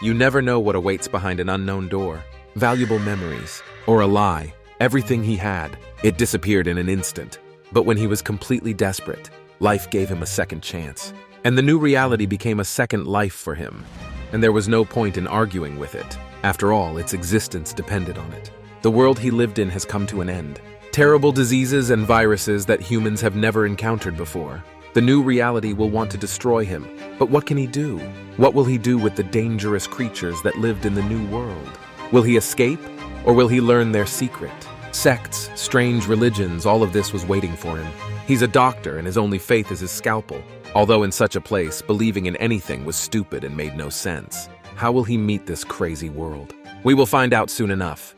You never know what awaits behind an unknown door. Valuable memories, or a lie, everything he had, it disappeared in an instant. But when he was completely desperate, life gave him a second chance. And the new reality became a second life for him. And there was no point in arguing with it. After all, its existence depended on it. The world he lived in has come to an end. Terrible diseases and viruses that humans have never encountered before. The new reality will want to destroy him. But what can he do? What will he do with the dangerous creatures that lived in the new world? Will he escape, or will he learn their secret? Sects, strange religions, all of this was waiting for him. He's a doctor, and his only faith is his scalpel. Although in such a place, believing in anything was stupid and made no sense. How will he meet this crazy world? We will find out soon enough.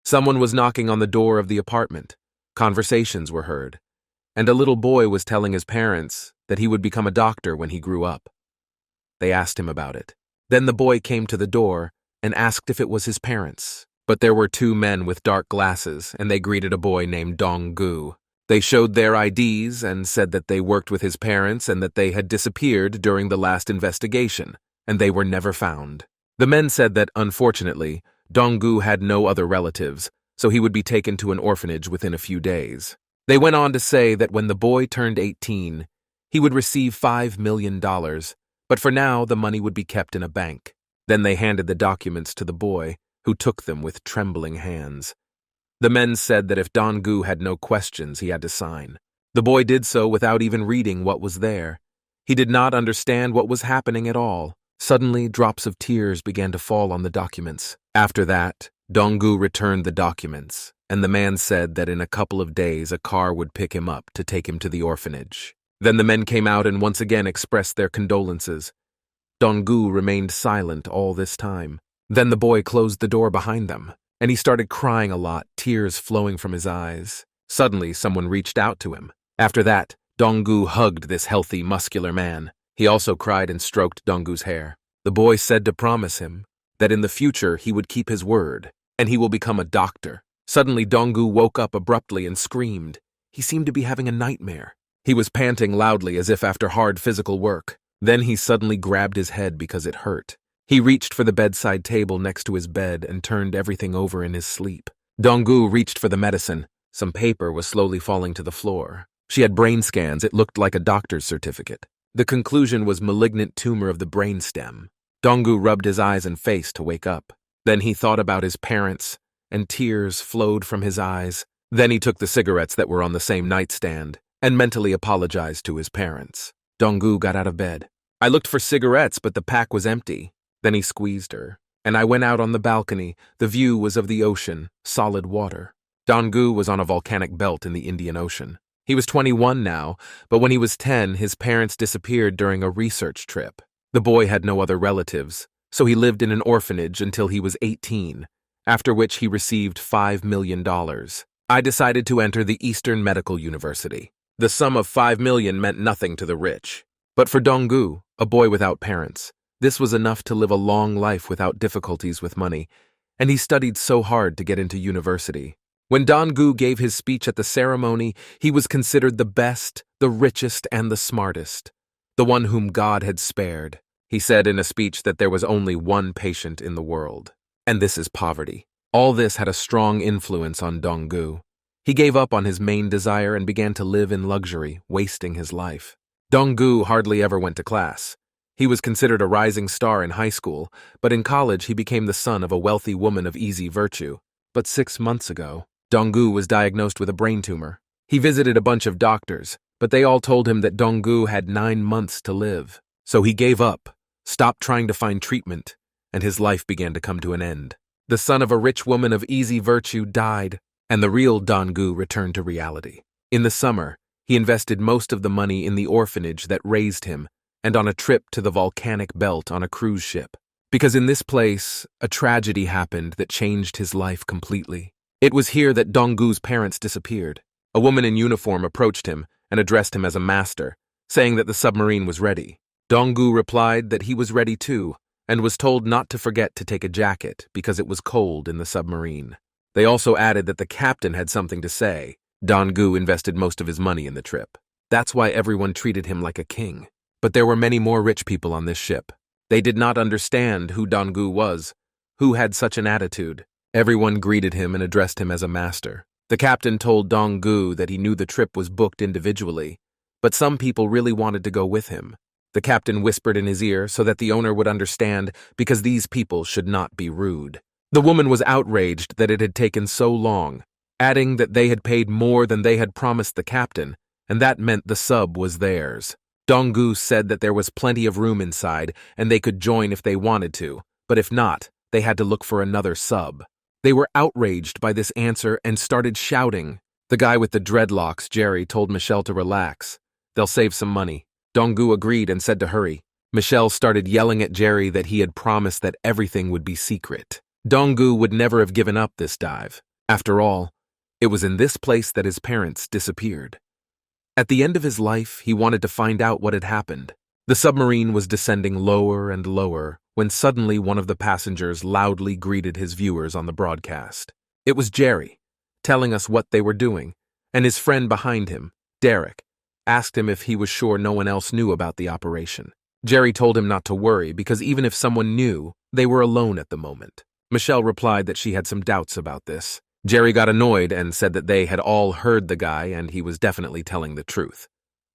Someone was knocking on the door of the apartment. Conversations were heard. And a little boy was telling his parents that he would become a doctor when he grew up. They asked him about it. Then the boy came to the door and asked if it was his parents. But there were two men with dark glasses, and they greeted a boy named Dong-gu. They showed their IDs and said that they worked with his parents and that they had disappeared during the last investigation, and they were never found. The men said that, unfortunately, Dong-gu had no other relatives, so he would be taken to an orphanage within a few days. They went on to say that when the boy turned 18, he would receive $5 million, but for now the money would be kept in a bank. Then they handed the documents to the boy, who took them with trembling hands. The men said that if Dong-gu had no questions, he had to sign. The boy did so without even reading what was there. He did not understand what was happening at all. Suddenly, drops of tears began to fall on the documents. After that, Dong-gu returned the documents, and the man said that in a couple of days a car would pick him up to take him to the orphanage. Then the men came out and once again expressed their condolences. Dong-gu remained silent all this time. Then the boy closed the door behind them, and he started crying a lot, tears flowing from his eyes. Suddenly, someone reached out to him. After that, Dong-gu hugged this healthy, muscular man. He also cried and stroked Dong-gu's hair. The boy said to promise him that in the future he would keep his word, and he will become a doctor. Suddenly, Dong-gu woke up abruptly and screamed. He seemed to be having a nightmare. He was panting loudly as if after hard physical work. Then he suddenly grabbed his head because it hurt. He reached for the bedside table next to his bed and turned everything over in his sleep. Dong-gu reached for the medicine. Some paper was slowly falling to the floor. She had brain scans. It looked like a doctor's certificate. The conclusion was malignant tumor of the brainstem. Dong-gu rubbed his eyes and face to wake up. Then he thought about his parents, and tears flowed from his eyes. Then he took the cigarettes that were on the same nightstand and mentally apologized to his parents. Dong-gu got out of bed. I looked for cigarettes, but the pack was empty. Then he squeezed her, and I went out on the balcony. The view was of the ocean, solid water. Dong-gu was on a volcanic belt in the Indian Ocean. He was 21 now, but when he was 10, his parents disappeared during a research trip. The boy had no other relatives, so he lived in an orphanage until he was 18, after which he received $5 million. I decided to enter the Eastern Medical University. The sum of $5 million meant nothing to the rich. But for Dong-gu, a boy without parents, this was enough to live a long life without difficulties with money, and he studied so hard to get into university. When Dong-gu gave his speech at the ceremony, he was considered the best, the richest, and the smartest, the one whom God had spared. He said in a speech that there was only one patient in the world, and this is poverty. All this had a strong influence on Dong-gu. He gave up on his main desire and began to live in luxury, wasting his life. Dong-gu hardly ever went to class. He was considered a rising star in high school, but in college he became the son of a wealthy woman of easy virtue. But 6 months ago, Dong-gu was diagnosed with a brain tumor. He visited a bunch of doctors, but they all told him that Dong-gu had 9 months to live. So he gave up, stopped trying to find treatment, and his life began to come to an end. The son of a rich woman of easy virtue died, and the real Dong-gu returned to reality. In the summer, he invested most of the money in the orphanage that raised him and on a trip to the volcanic belt on a cruise ship. Because in this place, a tragedy happened that changed his life completely. It was here that Dong-gu's parents disappeared. A woman in uniform approached him and addressed him as a master, saying that the submarine was ready. Dong-gu replied that he was ready too, and was told not to forget to take a jacket because it was cold in the submarine. They also added that the captain had something to say. Dong-gu invested most of his money in the trip. That's why everyone treated him like a king. But there were many more rich people on this ship. They did not understand who Donggu was, who had such an attitude. Everyone greeted him and addressed him as a master. The captain told Donggu that he knew the trip was booked individually, but some people really wanted to go with him. The captain whispered in his ear so that the owner would understand, because these people should not be rude. The woman was outraged that it had taken so long, adding that they had paid more than they had promised the captain, and that meant the sub was theirs. Donggu said that there was plenty of room inside and they could join if they wanted to, but if not, they had to look for another sub. They were outraged by this answer and started shouting. The guy with the dreadlocks, Jerry, told Michelle to relax. They'll save some money. Donggu agreed and said to hurry. Michelle started yelling at Jerry that he had promised that everything would be secret. Donggu would never have given up this dive. After all, it was in this place that his parents disappeared. At the end of his life, he wanted to find out what had happened. The submarine was descending lower and lower when suddenly one of the passengers loudly greeted his viewers on the broadcast. It was Jerry, telling us what they were doing, and his friend behind him, Derek, asked him if he was sure no one else knew about the operation. Jerry told him not to worry because even if someone knew, they were alone at the moment. Michelle replied that she had some doubts about this. Jerry got annoyed and said that they had all heard the guy and he was definitely telling the truth.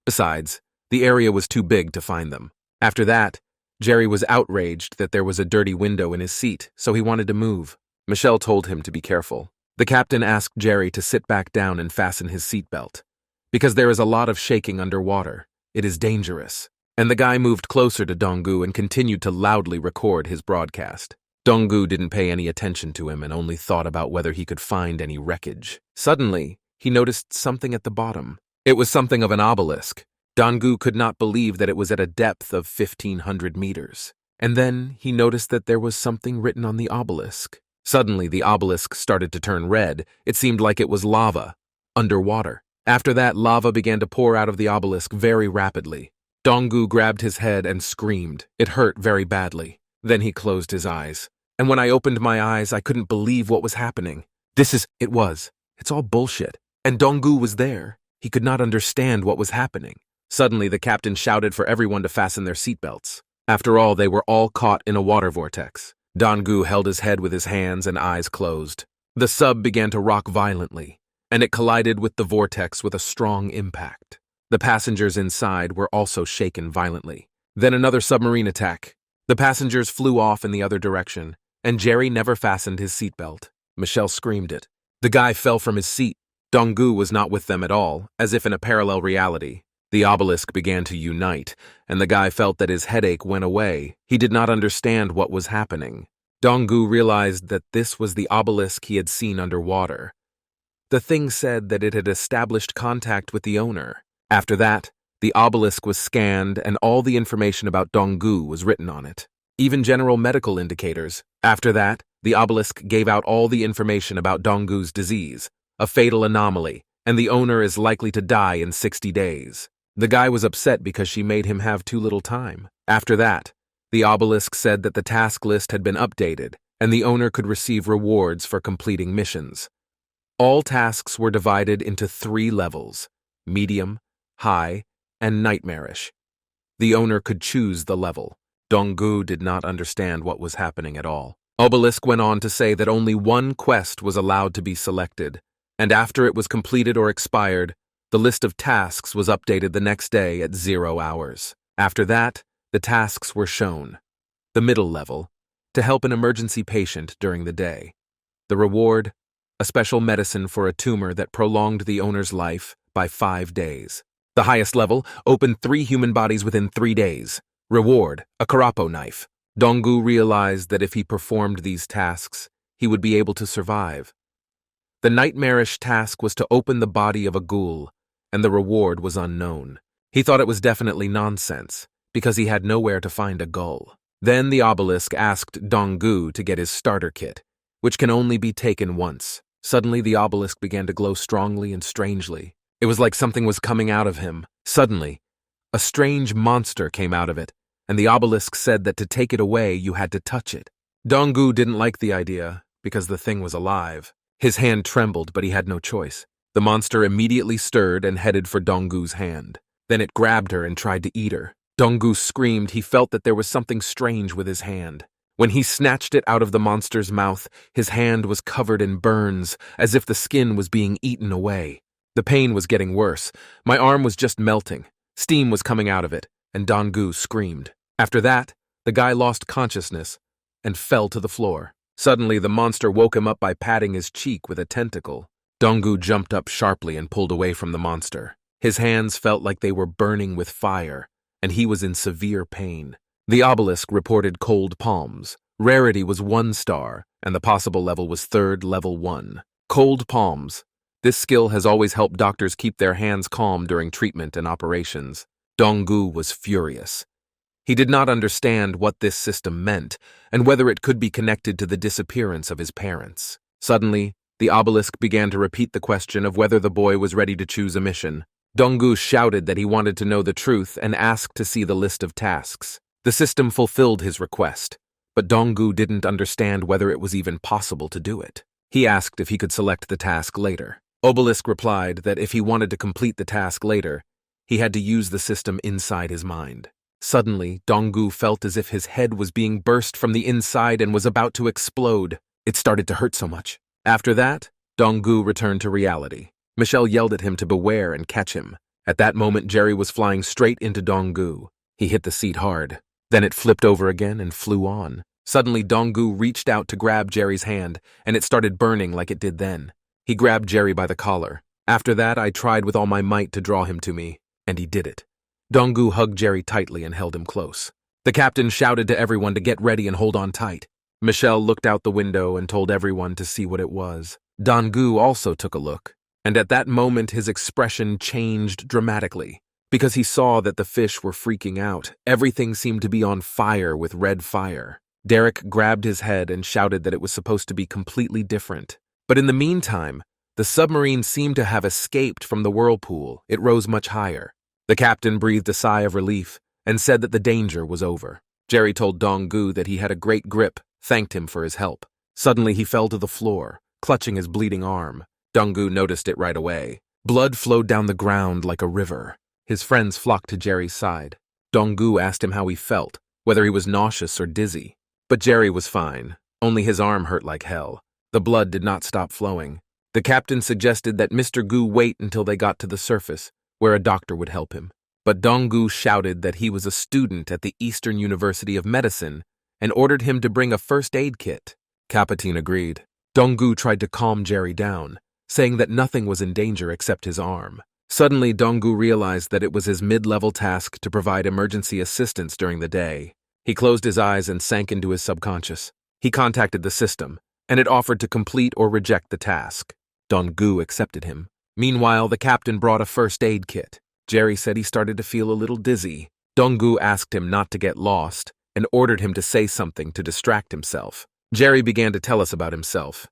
Besides, the area was too big to find them. After that, Jerry was outraged that there was a dirty window in his seat, so he wanted to move. Michelle told him to be careful. The captain asked Jerry to sit back down and fasten his seatbelt. Because there is a lot of shaking underwater, it is dangerous. And the guy moved closer to Donggu and continued to loudly record his broadcast. Donggu didn't pay any attention to him and only thought about whether he could find any wreckage. Suddenly, he noticed something at the bottom. It was something of an obelisk. Donggu could not believe that it was at a depth of 1,500 meters. And then he noticed that there was something written on the obelisk. Suddenly, the obelisk started to turn red. It seemed like it was lava, underwater. After that, lava began to pour out of the obelisk very rapidly. Donggu grabbed his head and screamed. It hurt very badly. Then he closed his eyes. And when I opened my eyes, I couldn't believe what was happening. It's all bullshit. And Donggu was there. He could not understand what was happening. Suddenly, the captain shouted for everyone to fasten their seatbelts. After all, they were all caught in a water vortex. Donggu held his head with his hands and eyes closed. The sub began to rock violently, and it collided with the vortex with a strong impact. The passengers inside were also shaken violently. Then another submarine attack. The passengers flew off in the other direction, and Jerry never fastened his seatbelt. Michelle screamed it. The guy fell from his seat. Donggu was not with them at all, as if in a parallel reality. The obelisk began to unite, and the guy felt that his headache went away. He did not understand what was happening. Donggu realized that this was the obelisk he had seen underwater. The thing said that it had established contact with the owner. After that, the obelisk was scanned and all the information about Donggu was written on it. Even general medical indicators. After that, the obelisk gave out all the information about Donggu's disease, a fatal anomaly, and the owner is likely to die in 60 days. The guy was upset because she made him have too little time. After that, the obelisk said that the task list had been updated and the owner could receive rewards for completing missions. All tasks were divided into 3 levels: medium, high, and nightmarish. The owner could choose the level. Donggu did not understand what was happening at all. Obelisk went on to say that only one quest was allowed to be selected, and after it was completed or expired, the list of tasks was updated the next day at 0 hours. After that, the tasks were shown. The middle level, to help an emergency patient during the day. The reward, a special medicine for a tumor that prolonged the owner's life by 5 days. The highest level, opened 3 human bodies within 3 days. Reward, a Karapo knife. Donggu realized that if he performed these tasks, he would be able to survive. The nightmarish task was to open the body of a ghoul, and the reward was unknown. He thought it was definitely nonsense, because he had nowhere to find a gull. Then the obelisk asked Donggu to get his starter kit, which can only be taken once. Suddenly the obelisk began to glow strongly and strangely. It was like something was coming out of him. Suddenly, a strange monster came out of it, and the obelisk said that to take it away you had to touch it. Donggu didn't like the idea, because the thing was alive. His hand trembled, but he had no choice. The monster immediately stirred and headed for Donggu's hand. Then it grabbed her and tried to eat her. Donggu screamed. He felt that there was something strange with his hand. When he snatched it out of the monster's mouth, his hand was covered in burns, as if the skin was being eaten away. The pain was getting worse. My arm was just melting. Steam was coming out of it, and Donggu screamed. After that, the guy lost consciousness and fell to the floor. Suddenly, the monster woke him up by patting his cheek with a tentacle. Donggu jumped up sharply and pulled away from the monster. His hands felt like they were burning with fire, and he was in severe pain. The obelisk reported cold palms. Rarity was 1 star, and the possible level was 3rd level 1. Cold palms. This skill has always helped doctors keep their hands calm during treatment and operations. Donggu was furious. He did not understand what this system meant, and whether it could be connected to the disappearance of his parents. Suddenly, the obelisk began to repeat the question of whether the boy was ready to choose a mission. Donggu shouted that he wanted to know the truth and asked to see the list of tasks. The system fulfilled his request, but Donggu didn't understand whether it was even possible to do it. He asked if he could select the task later. Obelisk replied that if he wanted to complete the task later, he had to use the system inside his mind. Suddenly, Donggu felt as if his head was being burst from the inside and was about to explode. It started to hurt so much. After that, Donggu returned to reality. Michelle yelled at him to beware and catch him. At that moment, Jerry was flying straight into Donggu. He hit the seat hard. Then it flipped over again and flew on. Suddenly, Donggu reached out to grab Jerry's hand, and it started burning like it did then. He grabbed Jerry by the collar. After that, I tried with all my might to draw him to me, and he did it. Donggu hugged Jerry tightly and held him close. The captain shouted to everyone to get ready and hold on tight. Michelle looked out the window and told everyone to see what it was. Donggu also took a look, and at that moment his expression changed dramatically. Because he saw that the fish were freaking out. Everything seemed to be on fire with red fire. Derek grabbed his head and shouted that it was supposed to be completely different. But in the meantime, the submarine seemed to have escaped from the whirlpool. It rose much higher. The captain breathed a sigh of relief and said that the danger was over. Jerry told Donggu that he had a great grip, thanked him for his help. Suddenly he fell to the floor, clutching his bleeding arm. Donggu noticed it right away. Blood flowed down the ground like a river. His friends flocked to Jerry's side. Donggu asked him how he felt, whether he was nauseous or dizzy. But Jerry was fine, only his arm hurt like hell. The blood did not stop flowing. The captain suggested that Mr. Gu wait until they got to the surface, where a doctor would help him. But Donggu shouted that he was a student at the Eastern University of Medicine and ordered him to bring a first aid kit. Capitan agreed. Donggu tried to calm Jerry down, saying that nothing was in danger except his arm. Suddenly, Donggu realized that it was his mid-level task to provide emergency assistance during the day. He closed his eyes and sank into his subconscious. He contacted the system, and it offered to complete or reject the task. Donggu accepted him. Meanwhile, the captain brought a first aid kit. Jerry said he started to feel a little dizzy. Donggu asked him not to get lost and ordered him to say something to distract himself. Jerry began to tell us about himself,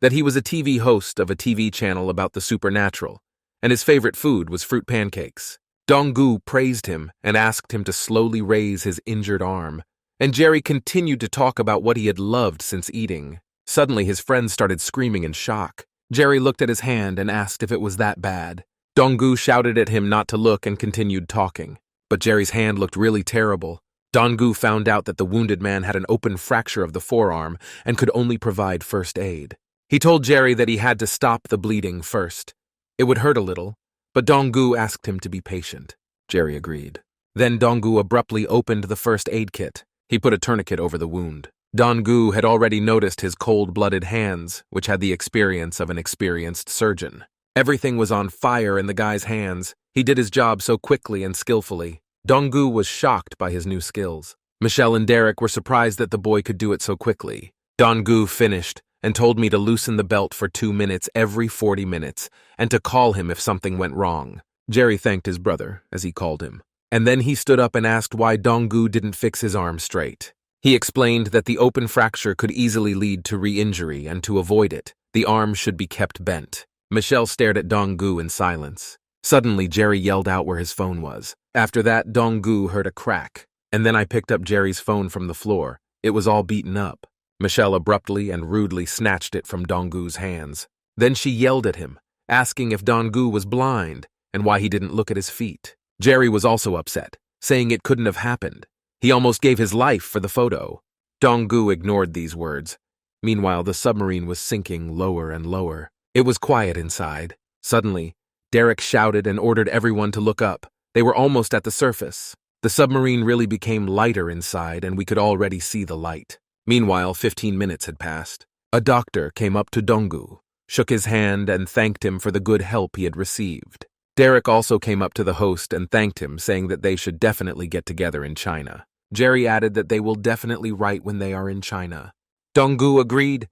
that he was a TV host of a TV channel about the supernatural, and his favorite food was fruit pancakes. Donggu praised him and asked him to slowly raise his injured arm, and Jerry continued to talk about what he had loved since eating. Suddenly, his friends started screaming in shock. Jerry looked at his hand and asked if it was that bad. Donggu shouted at him not to look and continued talking. But Jerry's hand looked really terrible. Donggu found out that the wounded man had an open fracture of the forearm and could only provide first aid. He told Jerry that he had to stop the bleeding first. It would hurt a little, but Donggu asked him to be patient. Jerry agreed. Then Donggu abruptly opened the first aid kit. He put a tourniquet over the wound. Donggu had already noticed his cold-blooded hands, which had the experience of an experienced surgeon. Everything was on fire in the guy's hands. He did his job so quickly and skillfully. Donggu was shocked by his new skills. Michelle and Derek were surprised that the boy could do it so quickly. Donggu finished and told me to loosen the belt for 2 minutes every 40 minutes and to call him if something went wrong. Jerry thanked his brother, as he called him. And then he stood up and asked why Donggu didn't fix his arm straight. He explained that the open fracture could easily lead to re-injury, and to avoid it, the arm should be kept bent. Michelle stared at Donggu in silence. Suddenly, Jerry yelled out where his phone was. After that, Donggu heard a crack, and then I picked up Jerry's phone from the floor. It was all beaten up. Michelle abruptly and rudely snatched it from Donggu's hands. Then she yelled at him, asking if Donggu was blind and why he didn't look at his feet. Jerry was also upset. saying it couldn't have happened. He almost gave his life for the photo. Donggu ignored these words. Meanwhile, the submarine was sinking lower and lower. It was quiet inside. Suddenly, Derek shouted and ordered everyone to look up. They were almost at the surface. The submarine really became lighter inside, and we could already see the light. Meanwhile, 15 minutes had passed. A doctor came up to Donggu, shook his hand, and thanked him for the good help he had received. Derek also came up to the host and thanked him, saying that they should definitely get together in China. Jerry added that they will definitely write when they are in China. Donggu agreed.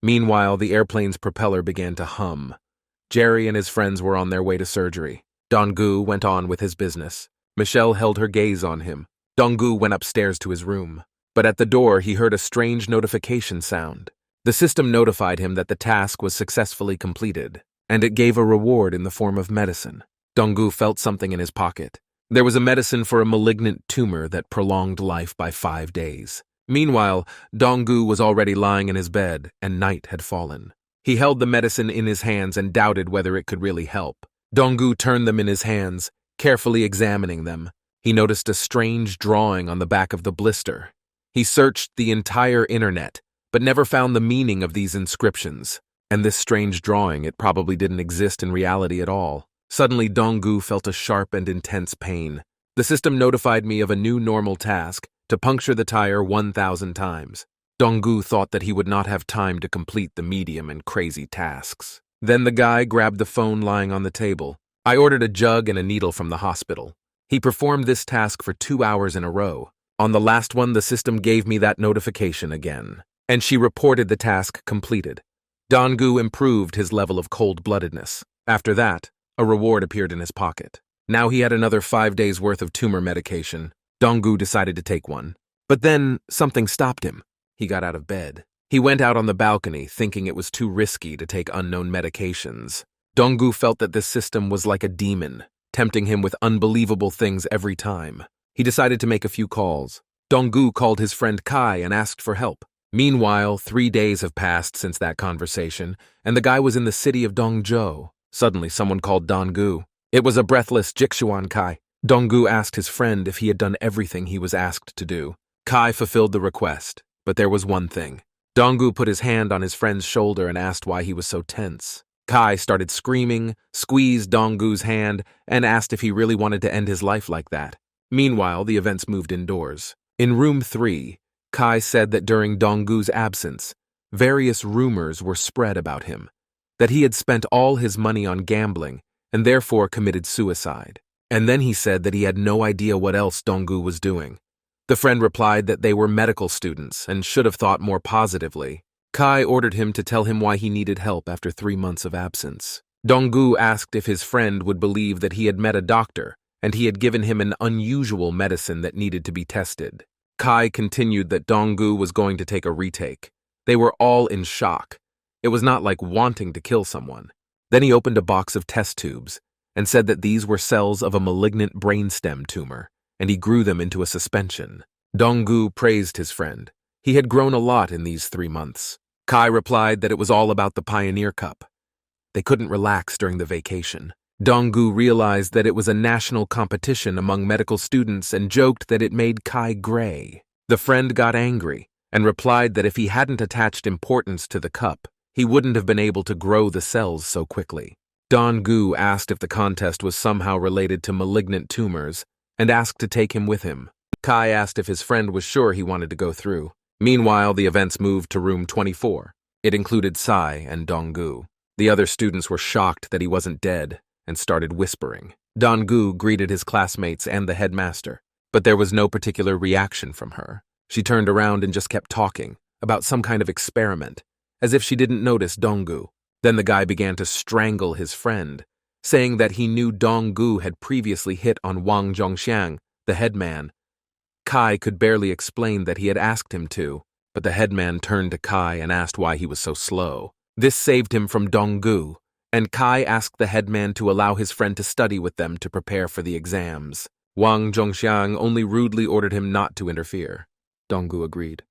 Meanwhile, the airplane's propeller began to hum. Jerry and his friends were on their way to surgery. Donggu went on with his business. Michelle held her gaze on him. Donggu went upstairs to his room. But at the door, he heard a strange notification sound. The system notified him that the task was successfully completed, and it gave a reward in the form of medicine. Donggu felt something in his pocket. There was a medicine for a malignant tumor that prolonged life by 5 days. Meanwhile, Donggu was already lying in his bed, and night had fallen. He held the medicine in his hands and doubted whether it could really help. Donggu turned them in his hands, carefully examining them. He noticed a strange drawing on the back of the blister. He searched the entire internet, but never found the meaning of these inscriptions. And this strange drawing, it probably didn't exist in reality at all. Suddenly, Donggu felt a sharp and intense pain. The system notified me of a new normal task, to puncture the tire 1,000 times. Donggu thought that he would not have time to complete the medium and crazy tasks. Then the guy grabbed the phone lying on the table. I ordered a jug and a needle from the hospital. He performed this task for 2 hours in a row. On the last one, the system gave me that notification again, and she reported the task completed. Donggu improved his level of cold-bloodedness. After that, a reward appeared in his pocket. Now he had another 5 days' worth of tumor medication. Donggu decided to take one. But then something stopped him. He got out of bed. He went out on the balcony, thinking it was too risky to take unknown medications. Donggu felt that this system was like a demon, tempting him with unbelievable things every time. He decided to make a few calls. Donggu called his friend Kai and asked for help. Meanwhile, 3 days have passed since that conversation, and the guy was in the city of Dongzhou. Suddenly, someone called Donggu. It was a breathless Jixuan Kai. Donggu asked his friend if he had done everything he was asked to do. Kai fulfilled the request, but there was one thing. Donggu put his hand on his friend's shoulder and asked why he was so tense. Kai started screaming, squeezed Donggu's hand, and asked if he really wanted to end his life like that. Meanwhile, the events moved indoors. In room 3, Kai said that during Donggu's absence, various rumors were spread about him, that he had spent all his money on gambling and therefore committed suicide. And then he said that he had no idea what else Donggu was doing. The friend replied that they were medical students and should have thought more positively. Kai ordered him to tell him why he needed help after 3 months of absence. Donggu asked if his friend would believe that he had met a doctor and he had given him an unusual medicine that needed to be tested. Kai continued that Donggu was going to take a retake. They were all in shock. It was not like wanting to kill someone. Then he opened a box of test tubes and said that these were cells of a malignant brainstem tumor, and he grew them into a suspension. Donggu praised his friend. He had grown a lot in these 3 months. Kai replied that it was all about the Pioneer Cup. They couldn't relax during the vacation. Donggu realized that it was a national competition among medical students and joked that it made Kai gray. The friend got angry and replied that if he hadn't attached importance to the cup, he wouldn't have been able to grow the cells so quickly. Donggu asked if the contest was somehow related to malignant tumors and asked to take him with him. Kai asked if his friend was sure he wanted to go through. Meanwhile, the events moved to room 24. It included Sai and Donggu. The other students were shocked that he wasn't dead and started whispering. Donggu greeted his classmates and the headmaster, but there was no particular reaction from her. She turned around and just kept talking about some kind of experiment, as if she didn't notice Donggu. Then the guy began to strangle his friend, saying that he knew Donggu had previously hit on Wang Zhongxiang, the headman. Kai could barely explain that he had asked him to, but the headman turned to Kai and asked why he was so slow. This saved him from Donggu, and Kai asked the headman to allow his friend to study with them to prepare for the exams. Wang Zhongxiang only rudely ordered him not to interfere. Donggu agreed.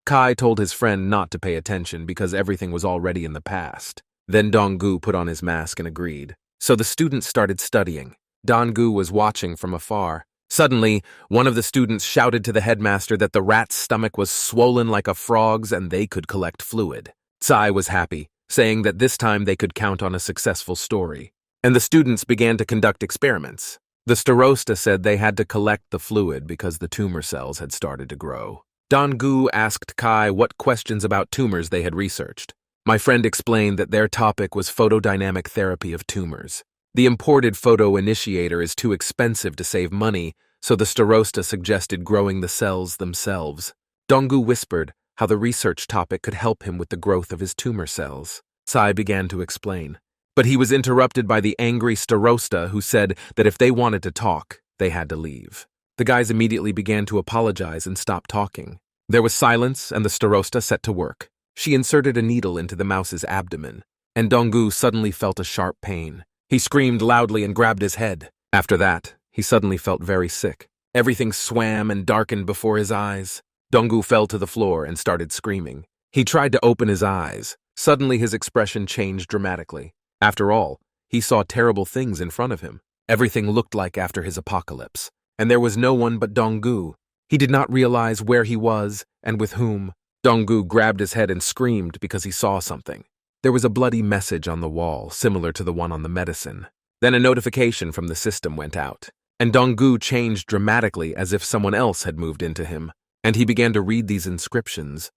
Kai told his friend not to pay attention because everything was already in the past. Then Donggu put on his mask and agreed. So the students started studying. Donggu was watching from afar, Suddenly, one of the students shouted to the headmaster that the rat's stomach was swollen like a frog's and they could collect fluid. Tsai was happy, saying that this time they could count on a successful story. And the students began to conduct experiments. The starosta said they had to collect the fluid because the tumor cells had started to grow. Dong-gu asked Kai what questions about tumors they had researched. My friend explained that their topic was photodynamic therapy of tumors. The imported photo initiator is too expensive to save money, so the starosta suggested growing the cells themselves. Dong-gu whispered how the research topic could help him with the growth of his tumor cells. Tsai began to explain, but he was interrupted by the angry starosta who said that if they wanted to talk, they had to leave. The guys immediately began to apologize and stop talking. There was silence and the starosta set to work. She inserted a needle into the mouse's abdomen, and Dong-gu suddenly felt a sharp pain. He screamed loudly and grabbed his head. After that, he suddenly felt very sick. Everything swam and darkened before his eyes. Dong-gu fell to the floor and started screaming. He tried to open his eyes. Suddenly his expression changed dramatically. After all, he saw terrible things in front of him. Everything looked like after his apocalypse, and there was no one but Dong-gu. He did not realize where he was and with whom. Dong-gu grabbed his head and screamed because he saw something. There was a bloody message on the wall, similar to the one on the medicine. Then a notification from the system went out, and Dong-gu changed dramatically as if someone else had moved into him, and he began to read these inscriptions.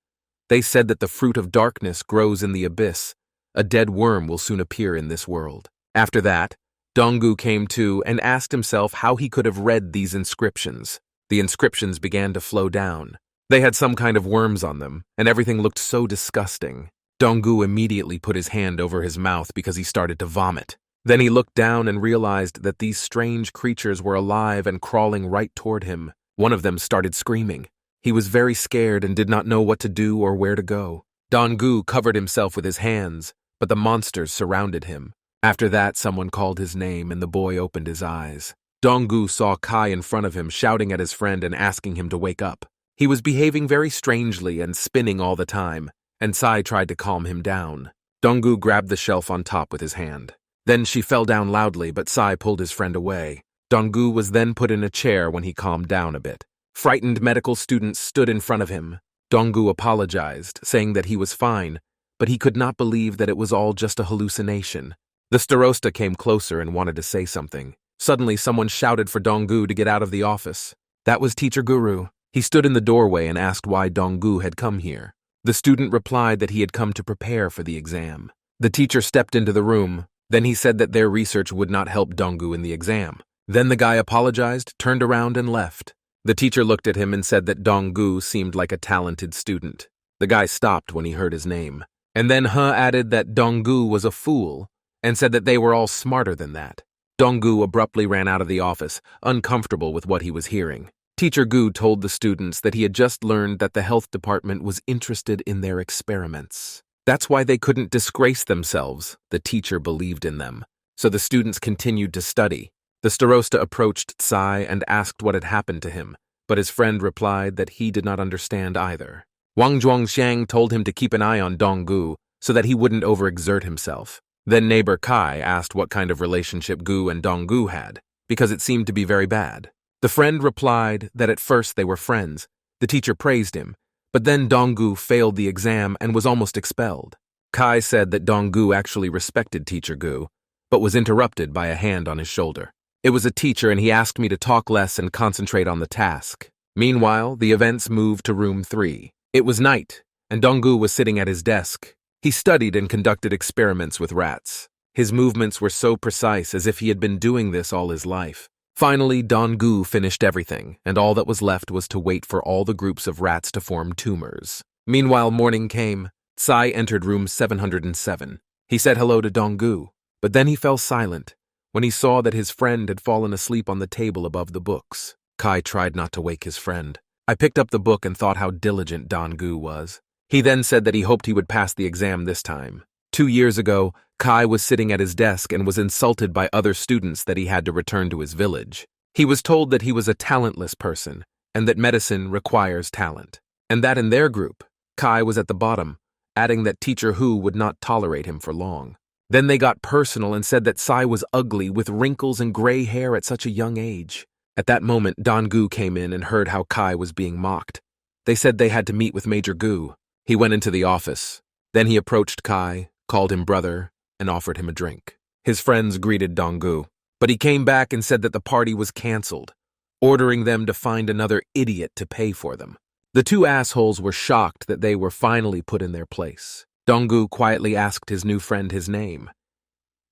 They said that the fruit of darkness grows in the abyss. A dead worm will soon appear in this world. After that, Dong-gu came to and asked himself how he could have read these inscriptions. The inscriptions began to flow down. They had some kind of worms on them, and everything looked so disgusting. Dong-gu immediately put his hand over his mouth because he started to vomit. Then he looked down and realized that these strange creatures were alive and crawling right toward him. One of them started screaming. He was very scared and did not know what to do or where to go. Dong-gu covered himself with his hands, but the monsters surrounded him. After that, someone called his name and the boy opened his eyes. Dong-gu saw Kai in front of him shouting at his friend and asking him to wake up. He was behaving very strangely and spinning all the time, and Tsai tried to calm him down. Dong-gu grabbed the shelf on top with his hand. Then she fell down loudly, but Tsai pulled his friend away. Dong-gu was then put in a chair when he calmed down a bit. Frightened medical students stood in front of him. Dong-gu apologized, saying that he was fine, but he could not believe that it was all just a hallucination. The starosta came closer and wanted to say something. Suddenly, someone shouted for Dong-gu to get out of the office. That was Teacher Guru. He stood in the doorway and asked why Dong-gu had come here. The student replied that he had come to prepare for the exam. The teacher stepped into the room. Then he said that their research would not help Dong-gu in the exam. Then the guy apologized, turned around, and left. The teacher looked at him and said that Dong-gu seemed like a talented student. The guy stopped when he heard his name. And then He added that Dong-gu was a fool and said that they were all smarter than that. Dong-gu abruptly ran out of the office, uncomfortable with what he was hearing. Teacher Gu told the students that he had just learned that the health department was interested in their experiments. That's why they couldn't disgrace themselves. The teacher believed in them. So the students continued to study. The starosta approached Tsai and asked what had happened to him, but his friend replied that he did not understand either. Wang Zhuangxiang told him to keep an eye on Dong-gu so that he wouldn't overexert himself. Then neighbor Kai asked what kind of relationship Gu and Dong-gu had, because it seemed to be very bad. The friend replied that at first they were friends. The teacher praised him, but then Dong-gu failed the exam and was almost expelled. Kai said that Dong-gu actually respected Teacher Gu, but was interrupted by a hand on his shoulder. It was a teacher and he asked me to talk less and concentrate on the task. Meanwhile, the events moved to room 3. It was night, and Dong-gu was sitting at his desk. He studied and conducted experiments with rats. His movements were so precise as if he had been doing this all his life. Finally, Dong-gu finished everything, and all that was left was to wait for all the groups of rats to form tumors. Meanwhile, morning came. Tsai entered room 707. He said hello to Dong-gu, but then he fell silent when he saw that his friend had fallen asleep on the table above the books. Kai tried not to wake his friend. I picked up the book and thought how diligent Dong-gu was. He then said that he hoped he would pass the exam this time. 2 years ago, Kai was sitting at his desk and was insulted by other students that he had to return to his village. He was told that he was a talentless person and that medicine requires talent, and that in their group, Kai was at the bottom, adding that Teacher Hu would not tolerate him for long. Then they got personal and said that Tsai was ugly with wrinkles and gray hair at such a young age. At that moment, Dong-gu came in and heard how Kai was being mocked. They said they had to meet with Major Gu. He went into the office. Then he approached Kai, called him brother, and offered him a drink. His friends greeted Dong-gu, but he came back and said that the party was canceled, ordering them to find another idiot to pay for them. The two assholes were shocked that they were finally put in their place. Dong-gu quietly asked his new friend his name.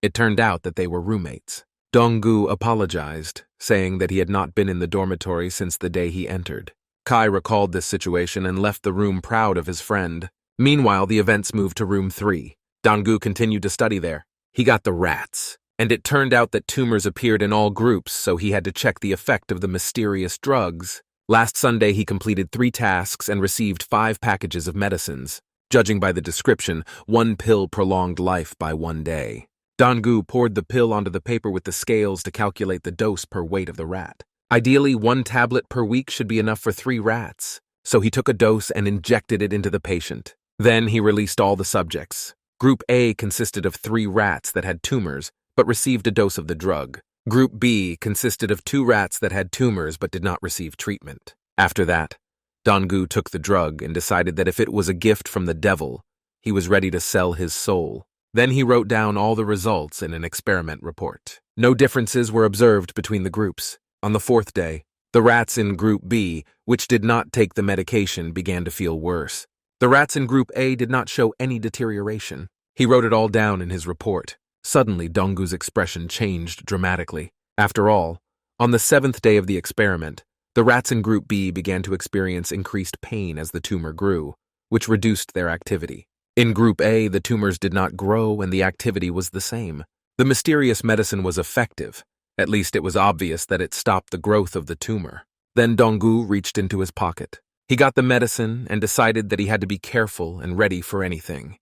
It turned out that they were roommates. Dong-gu apologized, saying that he had not been in the dormitory since the day he entered. Kai recalled this situation and left the room proud of his friend. Meanwhile, the events moved to room 3. Dong-gu continued to study there. He got the rats, and it turned out that tumors appeared in all groups, so he had to check the effect of the mysterious drugs. Last Sunday, he completed 3 tasks and received 5 packages of medicines. Judging by the description, 1 pill prolonged life by 1 day. Dong-gu poured the pill onto the paper with the scales to calculate the dose per weight of the rat. Ideally, 1 tablet per week should be enough for 3 rats, so he took a dose and injected it into the patient. Then he released all the subjects. Group A consisted of 3 rats that had tumors, but received a dose of the drug. Group B consisted of 2 rats that had tumors but did not receive treatment. After that, Dong-gu took the drug and decided that if it was a gift from the devil, he was ready to sell his soul. Then he wrote down all the results in an experiment report. No differences were observed between the groups. On the 4th day, the rats in Group B, which did not take the medication, began to feel worse. The rats in Group A did not show any deterioration. He wrote it all down in his report. Suddenly, Dong-gu's expression changed dramatically. After all, on the 7th day of the experiment, the rats in Group B began to experience increased pain as the tumor grew, which reduced their activity. In Group A, the tumors did not grow and the activity was the same. The mysterious medicine was effective. At least it was obvious that it stopped the growth of the tumor. Then Dong-gu reached into his pocket. He got the medicine and decided that he had to be careful and ready for anything.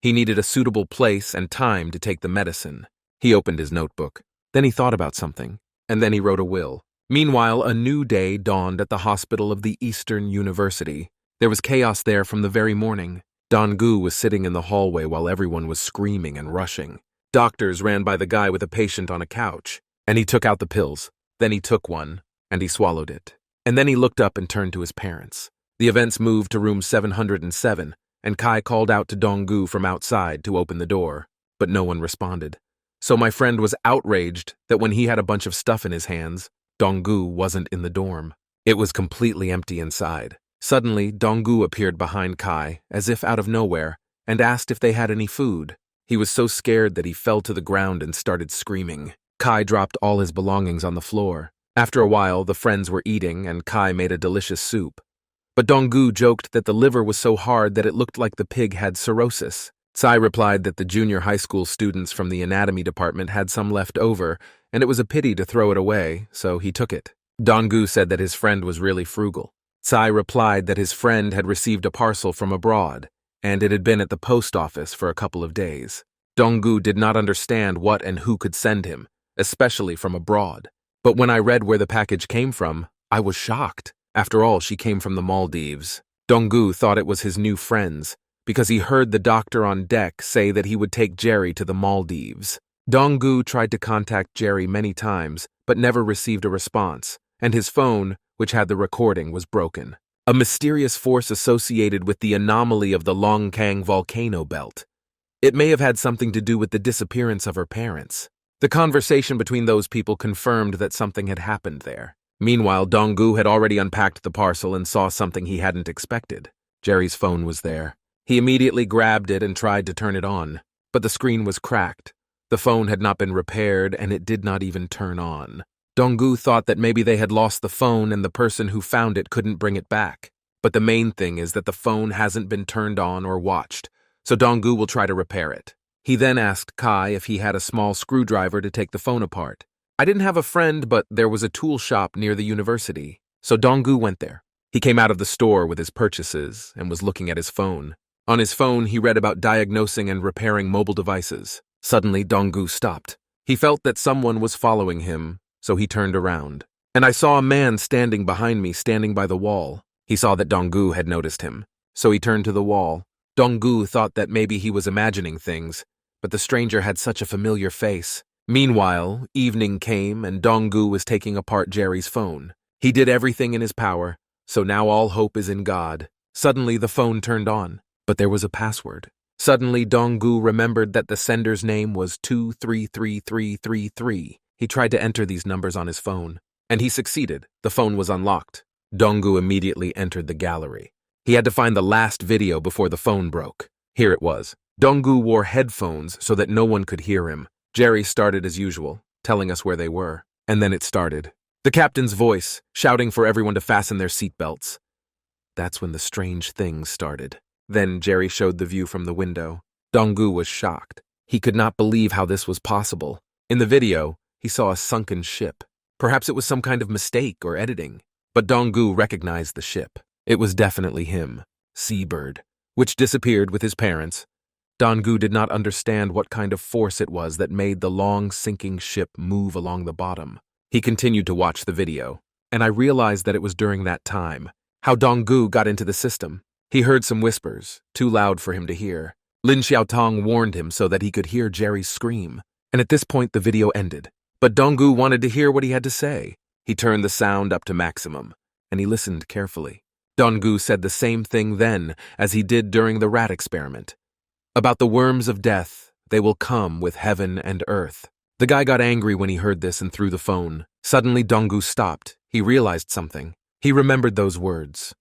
He needed a suitable place and time to take the medicine. He opened his notebook. Then he thought about something, and then he wrote a will. Meanwhile, a new day dawned at the hospital of the Eastern University. There was chaos there from the very morning. Dong-gu was sitting in the hallway while everyone was screaming and rushing. Doctors ran by the guy with a patient on a couch, and he took out the pills. Then he took one, and he swallowed it. And then he looked up and turned to his parents. The events moved to room 707, and Kai called out to Dong-gu from outside to open the door, but no one responded. So my friend was outraged that when he had a bunch of stuff in his hands, Dong-gu wasn't in the dorm. It was completely empty inside. Suddenly, Dong-gu appeared behind Kai, as if out of nowhere, and asked if they had any food. He was so scared that he fell to the ground and started screaming. Kai dropped all his belongings on the floor. After a while, the friends were eating, and Kai made a delicious soup. But Dong-gu joked that the liver was so hard that it looked like the pig had cirrhosis. Tsai replied that the junior high school students from the anatomy department had some left over, and it was a pity to throw it away, so he took it. Dong-gu said that his friend was really frugal. Tsai replied that his friend had received a parcel from abroad, and it had been at the post office for a couple of days. Dong-gu did not understand what and who could send him, especially from abroad. But when I read where the package came from, I was shocked. After all, she came from the Maldives. Dong-gu thought it was his new friends, because he heard the doctor on deck say that he would take Jerry to the Maldives. Dong-gu tried to contact Jerry many times, but never received a response, and his phone, which had the recording, was broken. A mysterious force associated with the anomaly of the Longkang volcano belt. It may have had something to do with the disappearance of her parents. The conversation between those people confirmed that something had happened there. Meanwhile, Dong-gu had already unpacked the parcel and saw something he hadn't expected. Jerry's phone was there. He immediately grabbed it and tried to turn it on, but the screen was cracked. The phone had not been repaired, and it did not even turn on. Dong-gu thought that maybe they had lost the phone and the person who found it couldn't bring it back. But the main thing is that the phone hasn't been turned on or watched, so Dong-gu will try to repair it. He then asked Kai if he had a small screwdriver to take the phone apart. I didn't have a friend, but there was a tool shop near the university, so Dong-gu went there. He came out of the store with his purchases and was looking at his phone. On his phone, he read about diagnosing and repairing mobile devices. Suddenly, Dong-gu stopped. He felt that someone was following him, so he turned around. And I saw a man standing behind me, standing by the wall. He saw that Dong-gu had noticed him, so he turned to the wall. Dong-gu thought that maybe he was imagining things, but the stranger had such a familiar face. Meanwhile, evening came and Dong-gu was taking apart Jerry's phone. He did everything in his power, so now all hope is in God. Suddenly the phone turned on, but there was a password. Suddenly Dong-gu remembered that the sender's name was 233333. He tried to enter these numbers on his phone, and he succeeded. The phone was unlocked. Dong-gu immediately entered the gallery. He had to find the last video before the phone broke. Here it was. Dong-gu wore headphones so that no one could hear him. Jerry started as usual, telling us where they were. And then it started. The captain's voice, shouting for everyone to fasten their seatbelts. That's when the strange things started. Then Jerry showed the view from the window. Dong-gu was shocked. He could not believe how this was possible. In the video, he saw a sunken ship. Perhaps it was some kind of mistake or editing. But Dong-gu recognized the ship. It was definitely him, Seabird, which disappeared with his parents. Dong-gu did not understand what kind of force it was that made the long sinking ship move along the bottom. He continued to watch the video, and I realized that it was during that time, how Dong-gu got into the system. He heard some whispers, too loud for him to hear. Lin Xiaotong warned him so that he could hear Jerry's scream, and at this point the video ended. But Dong-gu wanted to hear what he had to say. He turned the sound up to maximum, and he listened carefully. Dong-gu said the same thing then as he did during the rat experiment. About the worms of death, they will come with heaven and earth. The guy got angry when he heard this and threw the phone. Suddenly Dong-gu stopped. He realized something. He remembered those words.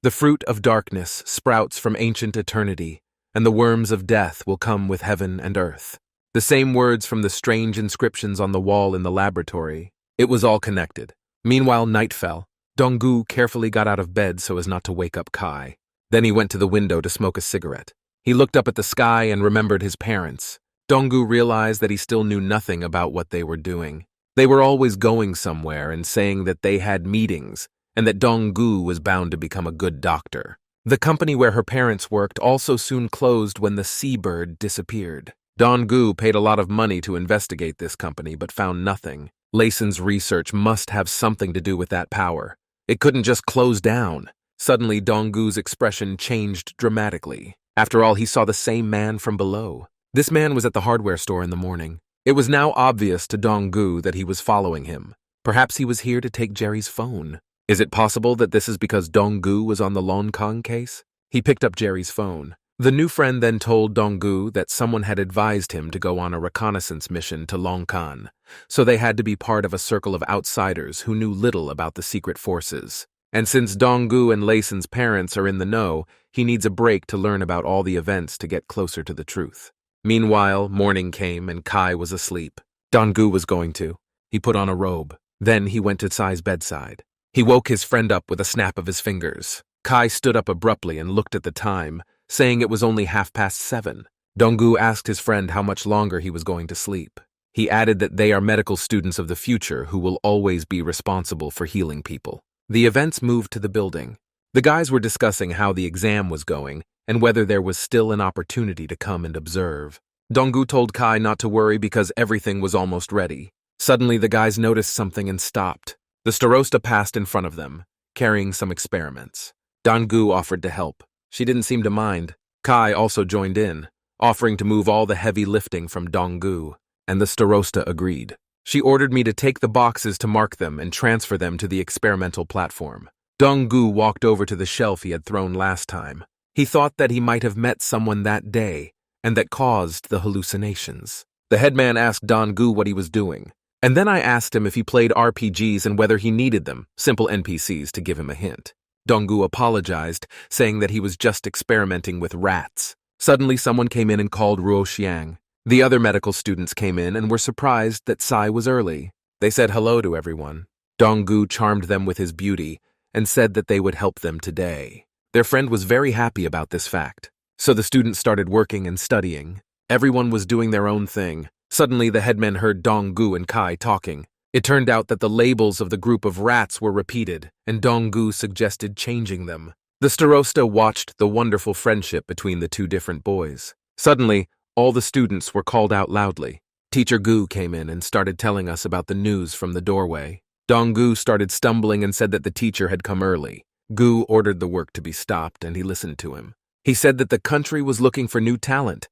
The fruit of darkness sprouts from ancient eternity, and the worms of death will come with heaven and earth. The same words from the strange inscriptions on the wall in the laboratory. It was all connected. Meanwhile, night fell. Dong-gu carefully got out of bed so as not to wake up Kai. Then he went to the window to smoke a cigarette. He looked up at the sky and remembered his parents. Dong-gu realized that he still knew nothing about what they were doing. They were always going somewhere and saying that they had meetings, and that Dong-gu was bound to become a good doctor. The company where her parents worked also soon closed when the Seabird disappeared. Dong-gu paid a lot of money to investigate this company but found nothing. Layson's research must have something to do with that power. It couldn't just close down. Suddenly Dong-gu's expression changed dramatically. After all, he saw the same man from below. This man was at the hardware store in the morning. It was now obvious to Dong-gu that he was following him. Perhaps he was here to take Jerry's phone. Is it possible that this is because Dong-gu was on the Longkang case? He picked up Jerry's phone. The new friend then told Dong-gu that someone had advised him to go on a reconnaissance mission to Longkang, so they had to be part of a circle of outsiders who knew little about the secret forces. And since Dong-gu and Layson's parents are in the know, he needs a break to learn about all the events to get closer to the truth. Meanwhile, morning came and Kai was asleep. Dong-gu was going to. He put on a robe. Then he went to Tsai's bedside. He woke his friend up with a snap of his fingers. Kai stood up abruptly and looked at the time, saying it was only 7:30. Dong-gu asked his friend how much longer he was going to sleep. He added that they are medical students of the future who will always be responsible for healing people. The events moved to the building. The guys were discussing how the exam was going and whether there was still an opportunity to come and observe. Dong-gu told Kai not to worry because everything was almost ready. Suddenly the guys noticed something and stopped. The starosta passed in front of them, carrying some experiments. Dong-gu offered to help. She didn't seem to mind. Kai also joined in, offering to move all the heavy lifting from Dong-gu, and the starosta agreed. She ordered me to take the boxes to mark them and transfer them to the experimental platform. Dong-gu walked over to the shelf he had thrown last time. He thought that he might have met someone that day, and that caused the hallucinations. The headman asked Dong-gu what he was doing, and then I asked him if he played RPGs and whether he needed them, simple NPCs, to give him a hint. Dong-gu apologized, saying that he was just experimenting with rats. Suddenly someone came in and called Ruo Xiang. The other medical students came in and were surprised that Tsai was early. They said hello to everyone. Dong-gu charmed them with his beauty and said that they would help them today. Their friend was very happy about this fact. So the students started working and studying. Everyone was doing their own thing. Suddenly the headman heard Dong-gu and Kai talking. It turned out that the labels of the group of rats were repeated, and Dong-gu suggested changing them. The starosta watched the wonderful friendship between the two different boys. Suddenly, all the students were called out loudly. Teacher Gu came in and started telling us about the news from the doorway. Dong-gu started stumbling and said that the teacher had come early. Gu ordered the work to be stopped, and he listened to him. He said that the country was looking for new talent,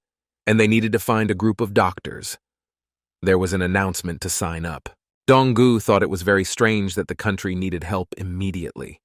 and they needed to find a group of doctors. There was an announcement to sign up. Donggu thought it was very strange that the country needed help immediately.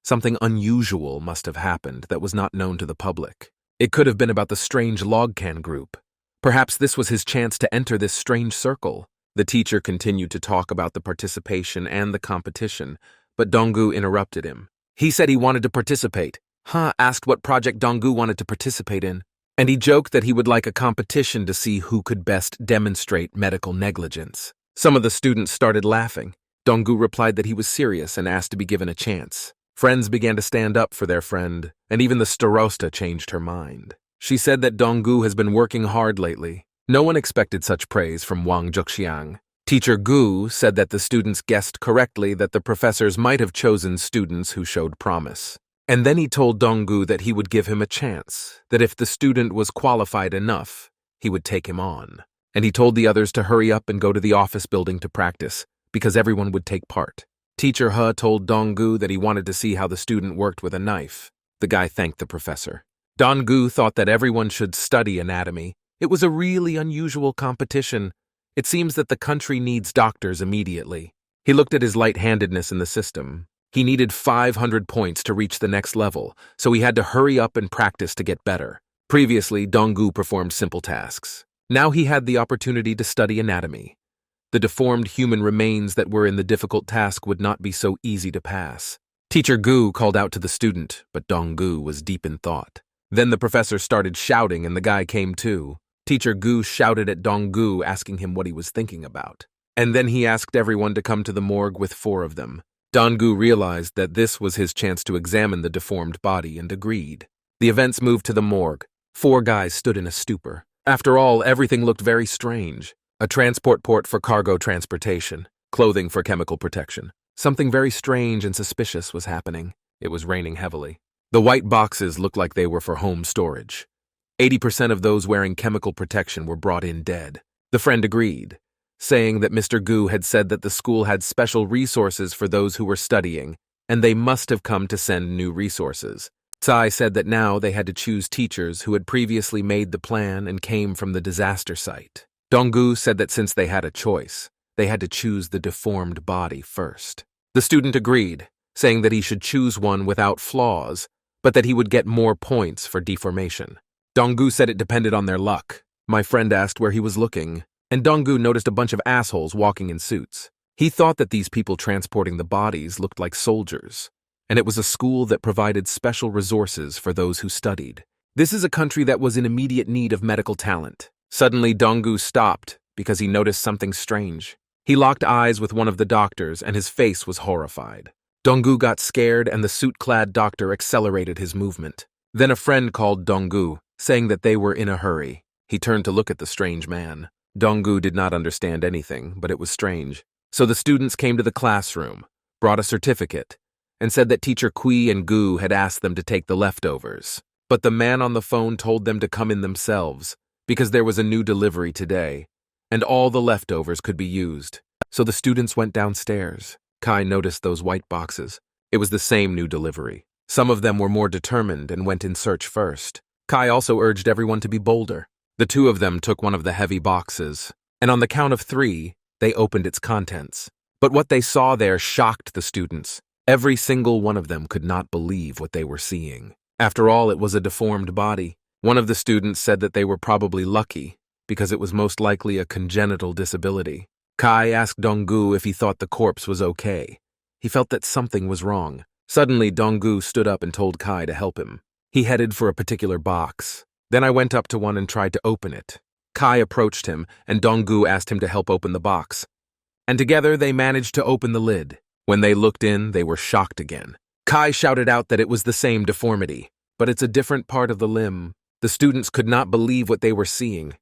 Something unusual must have happened that was not known to the public. It could have been about the strange logcan group. Perhaps this was his chance to enter this strange circle. The teacher continued to talk about the participation and the competition, but Donggu interrupted him. He said he wanted to participate. Asked what project Donggu wanted to participate in. And he joked that he would like a competition to see who could best demonstrate medical negligence. Some of the students started laughing. Donggu replied that he was serious and asked to be given a chance. Friends began to stand up for their friend, and even the starosta changed her mind. She said that Donggu has been working hard lately. No one expected such praise from Wang Zhuxiang. Teacher Gu said that the students guessed correctly that the professors might have chosen students who showed promise. And then he told Donggu that he would give him a chance, that if the student was qualified enough, he would take him on. And he told the others to hurry up and go to the office building to practice, because everyone would take part. Teacher He told Donggu that he wanted to see how the student worked with a knife. The guy thanked the professor. Donggu thought that everyone should study anatomy. It was a really unusual competition. It seems that the country needs doctors immediately. He looked at his light-handedness in the system. He needed 500 points to reach the next level, so he had to hurry up and practice to get better. Previously, Donggu performed simple tasks. Now he had the opportunity to study anatomy. The deformed human remains that were in the difficult task would not be so easy to pass. Teacher Gu called out to the student, but Donggu was deep in thought. Then the professor started shouting and the guy came too. Teacher Gu shouted at Donggu, asking him what he was thinking about. And then he asked everyone to come to the morgue with 4 of them. Donggu realized that this was his chance to examine the deformed body and agreed. The events moved to the morgue. 4 guys stood in a stupor. After all, everything looked very strange. A transport port for cargo transportation, clothing for chemical protection. Something very strange and suspicious was happening. It was raining heavily. The white boxes looked like they were for home storage. 80% of those wearing chemical protection were brought in dead. The friend agreed, saying that Mr. Gu had said that the school had special resources for those who were studying, and they must have come to send new resources. Tsai said that now they had to choose teachers who had previously made the plan and came from the disaster site. Donggu said that since they had a choice, they had to choose the deformed body first. The student agreed, saying that he should choose one without flaws, but that he would get more points for deformation. Donggu said it depended on their luck. My friend asked where he was looking, and Donggu noticed a bunch of assholes walking in suits. He thought that these people transporting the bodies looked like soldiers, and it was a school that provided special resources for those who studied. This is a country that was in immediate need of medical talent. Suddenly, Donggu stopped because he noticed something strange. He locked eyes with one of the doctors, and his face was horrified. Donggu got scared, and the suit-clad doctor accelerated his movement. Then a friend called Donggu, saying that they were in a hurry. He turned to look at the strange man. Donggu did not understand anything, but it was strange. So the students came to the classroom, brought a certificate, and said that Teacher Kui and Gu had asked them to take the leftovers. But the man on the phone told them to come in themselves, because there was a new delivery today, and all the leftovers could be used. So the students went downstairs. Kai noticed those white boxes. It was the same new delivery. Some of them were more determined and went in search first. Kai also urged everyone to be bolder. The 2 of them took one of the heavy boxes, and on the count of 3, they opened its contents. But what they saw there shocked the students. Every single one of them could not believe what they were seeing. After all, it was a deformed body. One of the students said that they were probably lucky, because it was most likely a congenital disability. Kai asked Donggu if he thought the corpse was okay. He felt that something was wrong. Suddenly, Donggu stood up and told Kai to help him. He headed for a particular box. Then I went up to one and tried to open it. Kai approached him, and Donggu asked him to help open the box. And together they managed to open the lid. When they looked in, they were shocked again. Kai shouted out that it was the same deformity, but it's a different part of the limb. The students could not believe what they were seeing.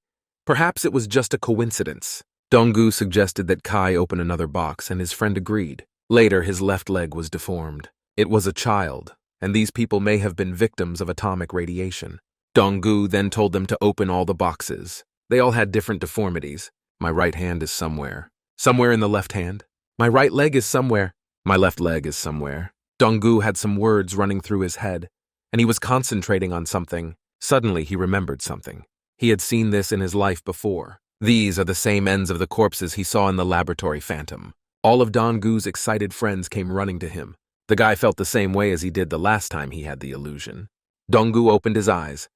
Perhaps it was just a coincidence. Donggu suggested that Kai open another box, and his friend agreed. Later, his left leg was deformed. It was a child, and these people may have been victims of atomic radiation. Donggu then told them to open all the boxes. They all had different deformities. My right hand is somewhere. Somewhere in the left hand. My right leg is somewhere. My left leg is somewhere. Donggu had some words running through his head, and he was concentrating on something. Suddenly, he remembered something. He had seen this in his life before. These are the same ends of the corpses he saw in the laboratory phantom. All of Dong-gu's excited friends came running to him. The guy felt the same way as he did the last time he had the illusion. Dong-gu opened his eyes,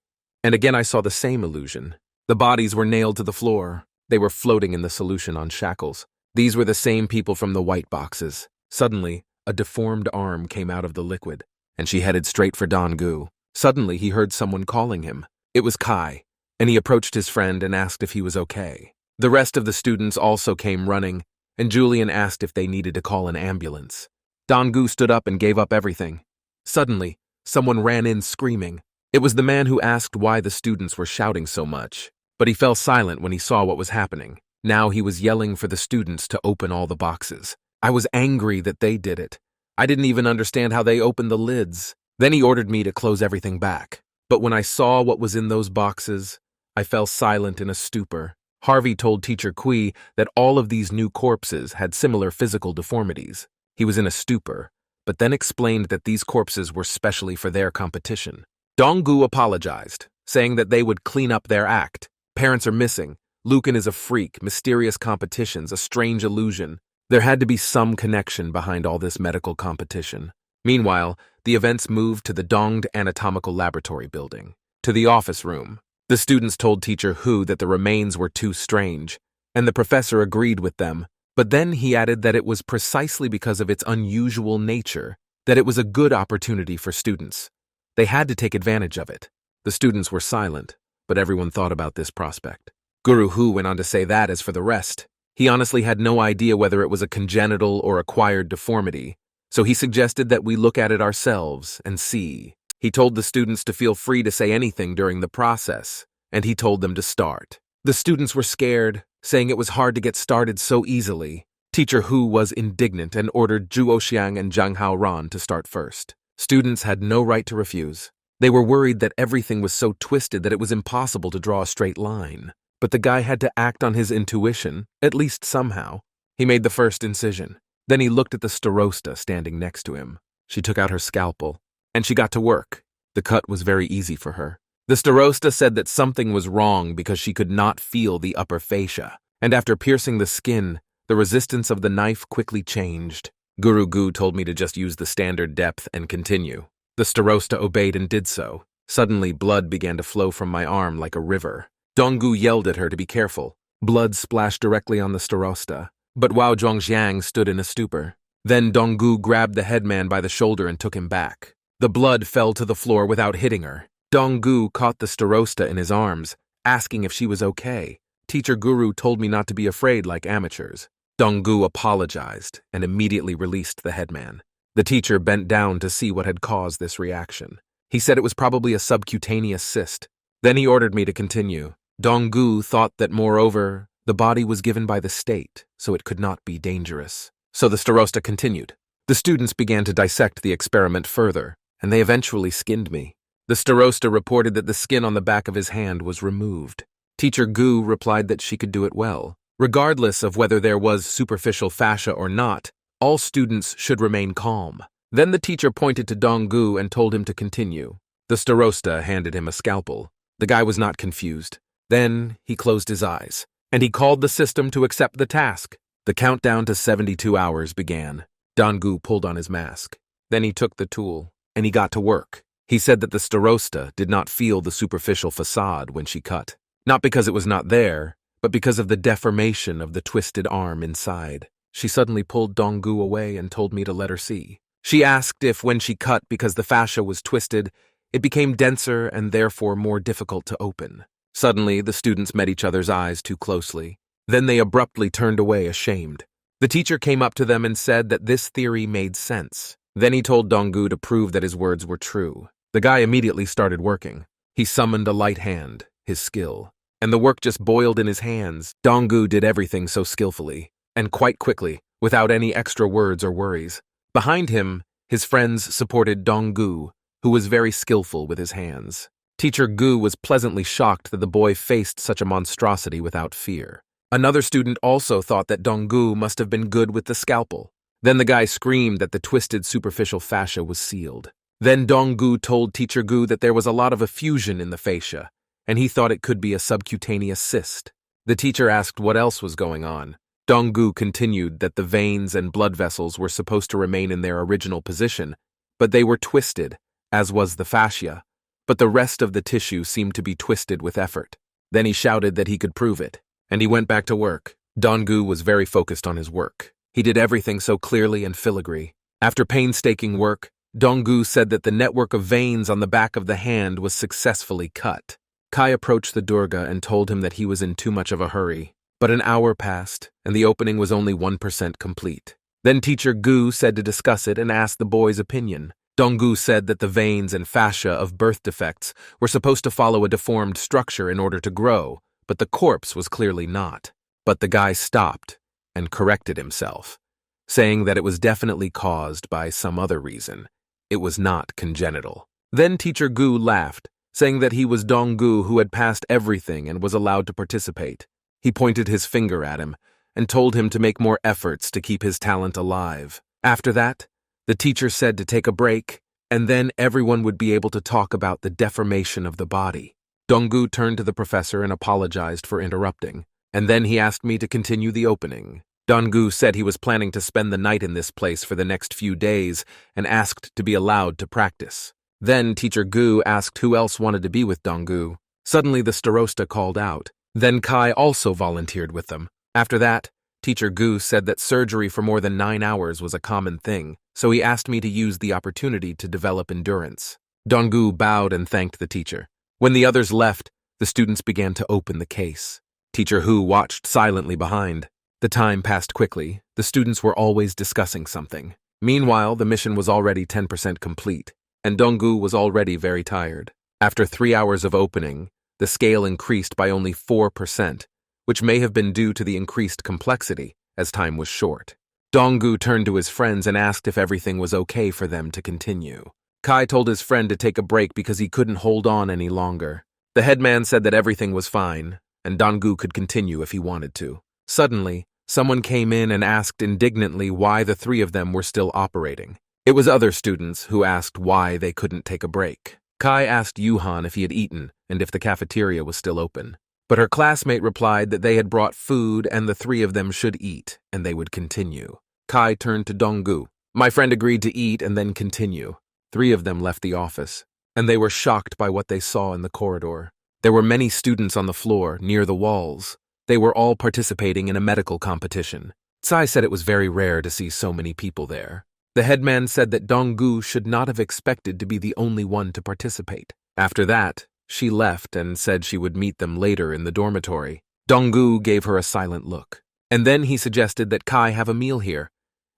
and again I saw the same illusion. The bodies were nailed to the floor. They were floating in the solution on shackles. These were the same people from the white boxes. Suddenly, a deformed arm came out of the liquid, and she headed straight for Dong-gu. Suddenly, he heard someone calling him. It was Kai, and he approached his friend and asked if he was okay. The rest of the students also came running, and Julian asked if they needed to call an ambulance. Dong-gu stood up and gave up everything. Suddenly, someone ran in screaming. It was the man who asked why the students were shouting so much, but he fell silent when he saw what was happening. Now he was yelling for the students to open all the boxes. I was angry that they did it. I didn't even understand how they opened the lids. Then he ordered me to close everything back. But when I saw what was in those boxes, I fell silent in a stupor. Harvey told Teacher Kui that all of these new corpses had similar physical deformities. He was in a stupor, but then explained that these corpses were specially for their competition. Dong-gu apologized, saying that they would clean up their act. Parents are missing. Lucan is a freak, mysterious competitions, a strange illusion. There had to be some connection behind all this medical competition. Meanwhile, the events moved to the Donged Anatomical Laboratory building, to the office room. The students told Teacher Hu that the remains were too strange, and the professor agreed with them, but then he added that it was precisely because of its unusual nature that it was a good opportunity for students. They had to take advantage of it. The students were silent, but everyone thought about this prospect. Guru Hu went on to say that as for the rest, he honestly had no idea whether it was a congenital or acquired deformity, so he suggested that we look at it ourselves and see. He told the students to feel free to say anything during the process, and he told them to start. The students were scared, saying it was hard to get started so easily. Teacher Hu was indignant and ordered Zhu Oxiang and Zhang Haoran to start first. Students had no right to refuse. They were worried that everything was so twisted that it was impossible to draw a straight line. But the guy had to act on his intuition, at least somehow. He made the first incision. Then he looked at the starosta standing next to him. She took out her scalpel, and she got to work. The cut was very easy for her. The starosta said that something was wrong because she could not feel the upper fascia, and after piercing the skin, the resistance of the knife quickly changed. Guru Gu told me to just use the standard depth and continue. The starosta obeyed and did so. Suddenly, blood began to flow from my arm like a river. Dong-gu yelled at her to be careful. Blood splashed directly on the starosta, but Wao Zhongxiang stood in a stupor. Then Dong-gu grabbed the headman by the shoulder and took him back. The blood fell to the floor without hitting her. Dong-gu caught the starosta in his arms, asking if she was okay. Teacher Guru told me not to be afraid like amateurs. Dong-gu apologized and immediately released the headman. The teacher bent down to see what had caused this reaction. He said it was probably a subcutaneous cyst. Then he ordered me to continue. Dong-gu thought that, moreover, the body was given by the state, so it could not be dangerous. So the starosta continued. The students began to dissect the experiment further, and they eventually skinned me. The starosta reported that the skin on the back of his hand was removed. Teacher Gu replied that she could do it well. Regardless of whether there was superficial fascia or not, all students should remain calm. Then the teacher pointed to Dong-gu and told him to continue. The starosta handed him a scalpel. The guy was not confused. Then he closed his eyes, and he called the system to accept the task. The countdown to 72 hours began. Dong-gu pulled on his mask. Then he took the tool, and he got to work. He said that the starosta did not feel the superficial facade when she cut. Not because it was not there, but because of the deformation of the twisted arm inside. She suddenly pulled Dong-gu away and told me to let her see. She asked if when she cut because the fascia was twisted, it became denser and therefore more difficult to open. Suddenly, the students met each other's eyes too closely. Then they abruptly turned away ashamed. The teacher came up to them and said that this theory made sense. Then he told Dong-gu to prove that his words were true. The guy immediately started working. He summoned a light hand, his skill, and the work just boiled in his hands. Dong-gu did everything so skillfully, and quite quickly, without any extra words or worries. Behind him, his friends supported Dong-gu, who was very skillful with his hands. Teacher Gu was pleasantly shocked that the boy faced such a monstrosity without fear. Another student also thought that Dong-gu must have been good with the scalpel. Then the guy screamed that the twisted superficial fascia was sealed. Then Dong-gu told Teacher Gu that there was a lot of effusion in the fascia, and he thought it could be a subcutaneous cyst. The teacher asked what else was going on. Dong-gu continued that the veins and blood vessels were supposed to remain in their original position, but they were twisted, as was the fascia, but the rest of the tissue seemed to be twisted with effort. Then he shouted that he could prove it, and he went back to work. Dong-gu was very focused on his work. He did everything so clearly and filigree. After painstaking work, Dong-gu said that the network of veins on the back of the hand was successfully cut. Kai approached the Durga and told him that he was in too much of a hurry. But an hour passed, and the opening was only 1% complete. Then teacher Gu said to discuss it and asked the boy's opinion. Dong-gu said that the veins and fascia of birth defects were supposed to follow a deformed structure in order to grow, but the corpse was clearly not. But the guy stopped and corrected himself, saying that it was definitely caused by some other reason. It was not congenital. Then teacher Gu laughed, saying that he was Dong-gu who had passed everything and was allowed to participate. He pointed his finger at him and told him to make more efforts to keep his talent alive. After that, the teacher said to take a break, and then everyone would be able to talk about the deformation of the body. Dong-gu turned to the professor and apologized for interrupting, and then he asked me to continue the opening. Dong-gu said he was planning to spend the night in this place for the next few days and asked to be allowed to practice. Then teacher Gu asked who else wanted to be with Dong-gu. Suddenly the starosta called out. Then Kai also volunteered with them. After that, teacher Gu said that surgery for more than 9 hours was a common thing, so he asked me to use the opportunity to develop endurance. Dong-gu bowed and thanked the teacher. When the others left, the students began to open the case. Teacher Hu watched silently behind. The time passed quickly. The students were always discussing something. Meanwhile, the mission was already 10% complete, and Dong-gu was already very tired. After 3 hours of opening, the scale increased by only 4%, which may have been due to the increased complexity, as time was short. Dong-gu turned to his friends and asked if everything was okay for them to continue. Kai told his friend to take a break because he couldn't hold on any longer. The headman said that everything was fine, and Dong-gu could continue if he wanted to. Suddenly, someone came in and asked indignantly why the 3 of them were still operating. It was other students who asked why they couldn't take a break. Kai asked Yuhan if he had eaten and if the cafeteria was still open. But her classmate replied that they had brought food and the 3 of them should eat, and they would continue. Kai turned to Dong-gu. My friend agreed to eat and then continue. 3 of them left the office, and they were shocked by what they saw in the corridor. There were many students on the floor, near the walls. They were all participating in a medical competition. Tsai said it was very rare to see so many people there. The headman said that Dong-gu should not have expected to be the only one to participate. After that, she left and said she would meet them later in the dormitory. Dong-gu gave her a silent look. And then he suggested that Kai have a meal here,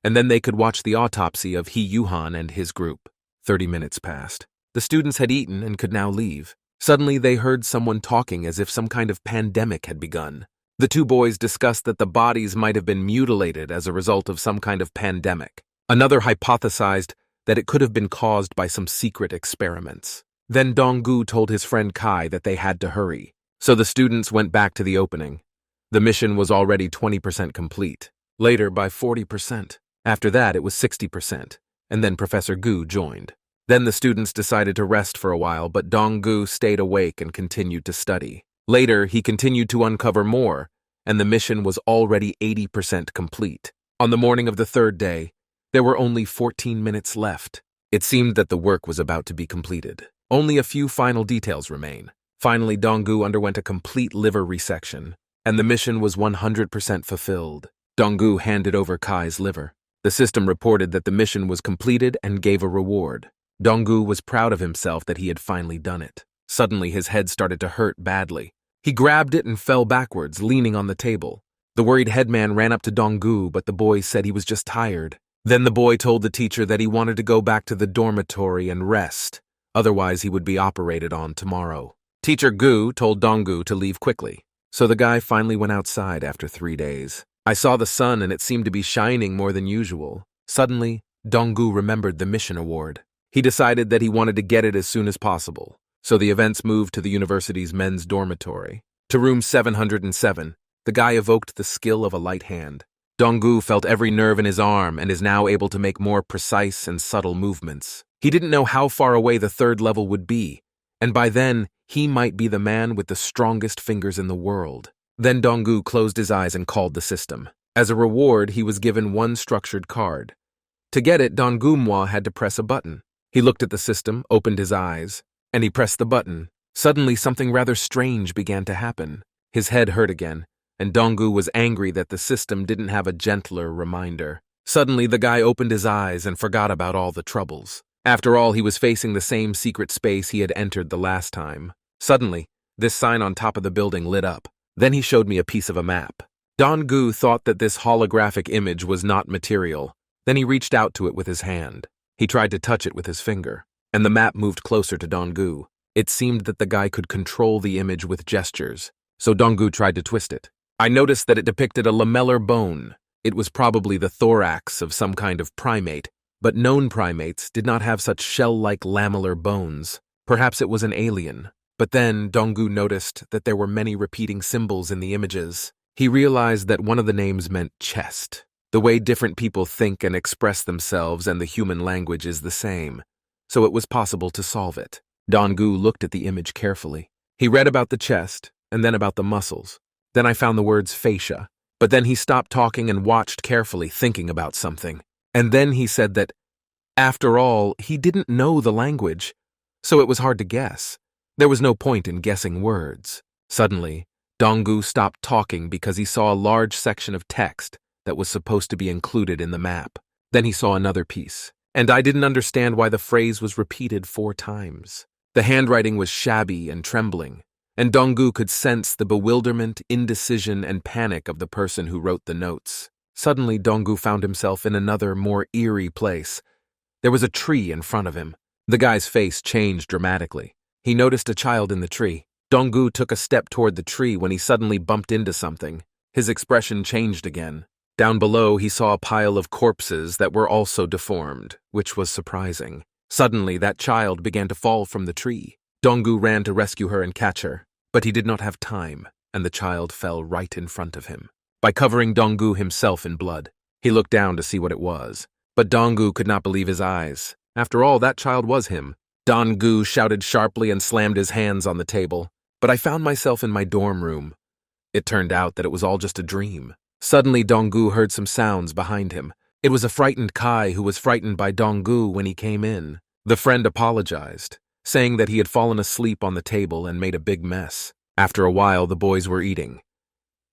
and then they could watch the autopsy of Yuhan and his group. 30 minutes passed. The students had eaten and could now leave. Suddenly they heard someone talking as if some kind of pandemic had begun. The 2 boys discussed that the bodies might have been mutilated as a result of some kind of pandemic. Another hypothesized that it could have been caused by some secret experiments. Then Dong-gu told his friend Kai that they had to hurry. So the students went back to the opening. The mission was already 20% complete, later by 40%. After that, it was 60%, and then Professor Gu joined. Then the students decided to rest for a while, but Dong-gu stayed awake and continued to study. Later, he continued to uncover more, and the mission was already 80% complete. On the morning of the 3rd day, there were only 14 minutes left. It seemed that the work was about to be completed. Only a few final details remain. Finally, Dong-gu underwent a complete liver resection, and the mission was 100% fulfilled. Dong-gu handed over Kai's liver. The system reported that the mission was completed and gave a reward. Dong-gu was proud of himself that he had finally done it. Suddenly, his head started to hurt badly. He grabbed it and fell backwards, leaning on the table. The worried headman ran up to Dong-gu, but the boy said he was just tired. Then the boy told the teacher that he wanted to go back to the dormitory and rest. Otherwise, he would be operated on tomorrow. Teacher Gu told Dong-gu to leave quickly. So the guy finally went outside after 3 days. I saw the sun and it seemed to be shining more than usual. Suddenly, Dong-gu remembered the mission award. He decided that he wanted to get it as soon as possible. So the events moved to the university's men's dormitory. To room 707, the guy evoked the skill of a light hand. Dong-gu felt every nerve in his arm and is now able to make more precise and subtle movements. He didn't know how far away the 3rd level would be, and by then, he might be the man with the strongest fingers in the world. Then Donggu closed his eyes and called the system. As a reward, he was given one structured card. To get it, Donggu had to press a button. He looked at the system, opened his eyes, and he pressed the button. Suddenly, something rather strange began to happen. His head hurt again, and Donggu was angry that the system didn't have a gentler reminder. Suddenly, the guy opened his eyes and forgot about all the troubles. After all, he was facing the same secret space he had entered the last time. Suddenly, this sign on top of the building lit up. Then he showed me a piece of a map. Donggu thought that this holographic image was not material. Then he reached out to it with his hand. He tried to touch it with his finger, and the map moved closer to Donggu. It seemed that the guy could control the image with gestures, so Donggu tried to twist it. I noticed that it depicted a lamellar bone. It was probably the thorax of some kind of primate, but known primates did not have such shell-like lamellar bones. Perhaps it was an alien. But then Donggu noticed that there were many repeating symbols in the images. He realized that one of the names meant chest. The way different people think and express themselves and the human language is the same, so it was possible to solve it. Donggu looked at the image carefully. He read about the chest, and then about the muscles. Then I found the words fascia. But then he stopped talking and watched carefully, thinking about something. And then he said that, after all, he didn't know the language, so it was hard to guess. There was no point in guessing words. Suddenly, Donggu stopped talking because he saw a large section of text that was supposed to be included in the map. Then he saw another piece, and I didn't understand why the phrase was repeated 4 times. The handwriting was shabby and trembling, and Donggu could sense the bewilderment, indecision, and panic of the person who wrote the notes. Suddenly, Donggu found himself in another, more eerie place. There was a tree in front of him. The guy's face changed dramatically. He noticed a child in the tree. Donggu took a step toward the tree when he suddenly bumped into something. His expression changed again. Down below, he saw a pile of corpses that were also deformed, which was surprising. Suddenly, that child began to fall from the tree. Donggu ran to rescue her and catch her, but he did not have time, and the child fell right in front of him. By covering Donggu himself in blood, he looked down to see what it was. But Donggu could not believe his eyes. After all, that child was him. Donggu shouted sharply and slammed his hands on the table. But I found myself in my dorm room. It turned out that it was all just a dream. Suddenly, Donggu heard some sounds behind him. It was a frightened Kai who was frightened by Donggu when he came in. The friend apologized, saying that he had fallen asleep on the table and made a big mess. After a while, the boys were eating.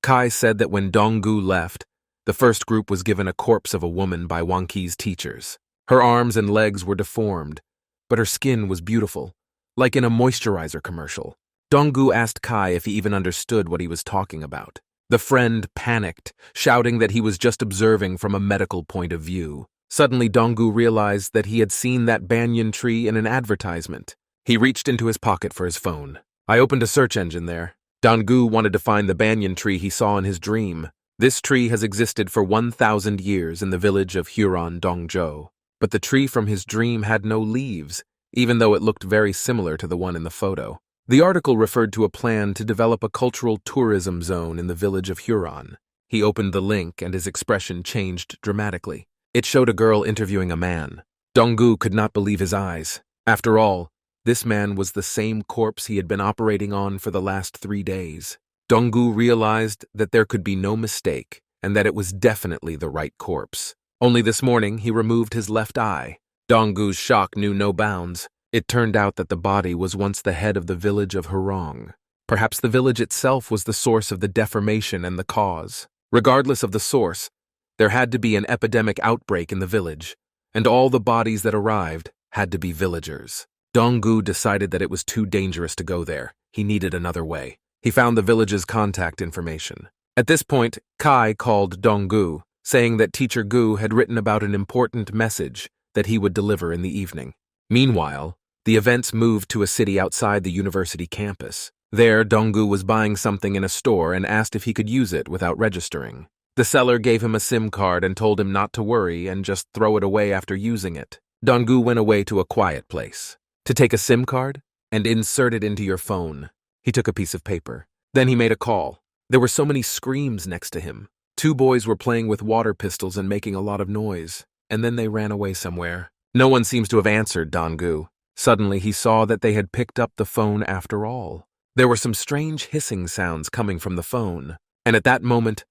Kai said that when Donggu left, the first group was given a corpse of a woman by Wanqi's teachers. Her arms and legs were deformed, but her skin was beautiful, like in a moisturizer commercial. Donggu asked Kai if he even understood what he was talking about. The friend panicked, shouting that he was just observing from a medical point of view. Suddenly, Donggu realized that he had seen that banyan tree in an advertisement. He reached into his pocket for his phone. I opened a search engine there. Donggu wanted to find the banyan tree he saw in his dream. This tree has existed for 1,000 years in the village of Huron, Dongzhou. But the tree from his dream had no leaves, even though it looked very similar to the one in the photo. The article referred to a plan to develop a cultural tourism zone in the village of Huron. He opened the link and his expression changed dramatically. It showed a girl interviewing a man. Donggu could not believe his eyes. After all, this man was the same corpse he had been operating on for the last 3 days. Donggu realized that there could be no mistake and that it was definitely the right corpse. Only this morning, he removed his left eye. Donggu's shock knew no bounds. It turned out that the body was once the head of the village of Hurong. Perhaps the village itself was the source of the deformation and the cause. Regardless of the source, there had to be an epidemic outbreak in the village, and all the bodies that arrived had to be villagers. Donggu decided that it was too dangerous to go there. He needed another way. He found the village's contact information. At this point, Kai called Donggu, saying that Teacher Gu had written about an important message that he would deliver in the evening. Meanwhile, the events moved to a city outside the university campus. There, Donggu was buying something in a store and asked if he could use it without registering. The seller gave him a SIM card and told him not to worry and just throw it away after using it. Donggu went away to a quiet place. To take a SIM card and insert it into your phone. He took a piece of paper. Then he made a call. There were so many screams next to him. 2 boys were playing with water pistols and making a lot of noise, and then they ran away somewhere. No one seems to have answered Donggu. Suddenly, he saw that they had picked up the phone after all. There were some strange hissing sounds coming from the phone, and at that moment,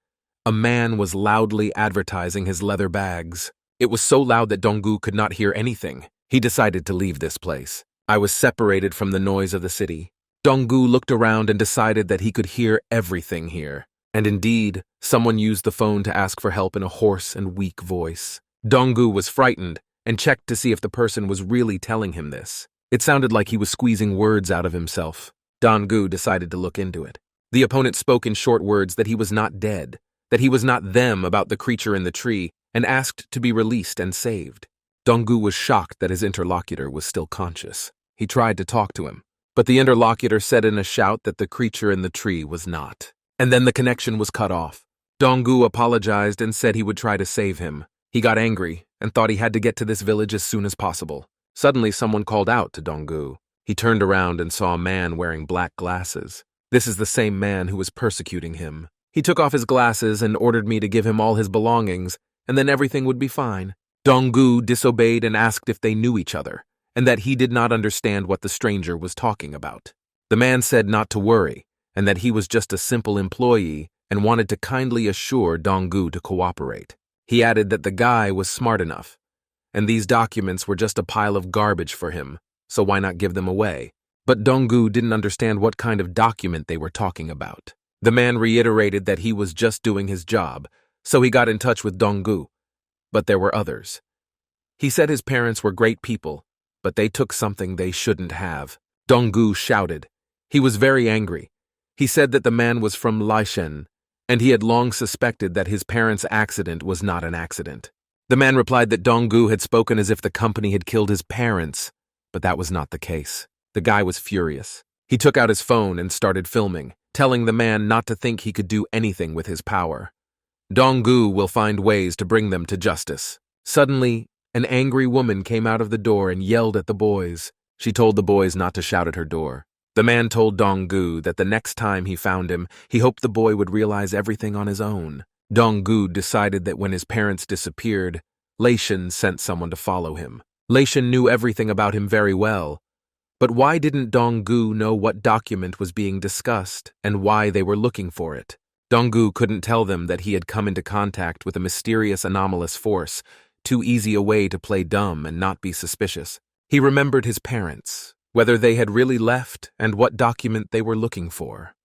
a man was loudly advertising his leather bags. It was so loud that Donggu could not hear anything. He decided to leave this place. I was separated from the noise of the city. Donggu looked around and decided that he could hear everything here. And indeed, someone used the phone to ask for help in a hoarse and weak voice. Donggu was frightened and checked to see if the person was really telling him this. It sounded like he was squeezing words out of himself. Donggu decided to look into it. The opponent spoke in short words that he was not dead, that he was not them about the creature in the tree, and asked to be released and saved. Donggu was shocked that his interlocutor was still conscious. He tried to talk to him, but the interlocutor said in a shout that the creature in the tree was not. And then the connection was cut off. Donggu apologized and said he would try to save him. He got angry and thought he had to get to this village as soon as possible. Suddenly, someone called out to Donggu. He turned around and saw a man wearing black glasses. This is the same man who was persecuting him. He took off his glasses and ordered me to give him all his belongings, and then everything would be fine. Donggu disobeyed and asked if they knew each other, and that he did not understand what the stranger was talking about. The man said not to worry, and that he was just a simple employee and wanted to kindly assure Donggu to cooperate. He added that the guy was smart enough, and these documents were just a pile of garbage for him, so why not give them away? But Donggu didn't understand what kind of document they were talking about. The man reiterated that he was just doing his job, so he got in touch with Donggu. But there were others. He said his parents were great people, but they took something they shouldn't have. Donggu shouted. He was very angry. He said that the man was from Laishen, and he had long suspected that his parents' accident was not an accident. The man replied that Donggu had spoken as if the company had killed his parents, but that was not the case. The guy was furious. He took out his phone and started filming, telling the man not to think he could do anything with his power. Donggu will find ways to bring them to justice. Suddenly, an angry woman came out of the door and yelled at the boys. She told the boys not to shout at her door. The man told Donggu that the next time he found him, he hoped the boy would realize everything on his own. Donggu decided that when his parents disappeared, Laishen sent someone to follow him. Laishen knew everything about him very well. But why didn't Donggu know what document was being discussed and why they were looking for it? Donggu couldn't tell them that he had come into contact with a mysterious anomalous force, too easy a way to play dumb and not be suspicious. He remembered his parents, whether they had really left and what document they were looking for.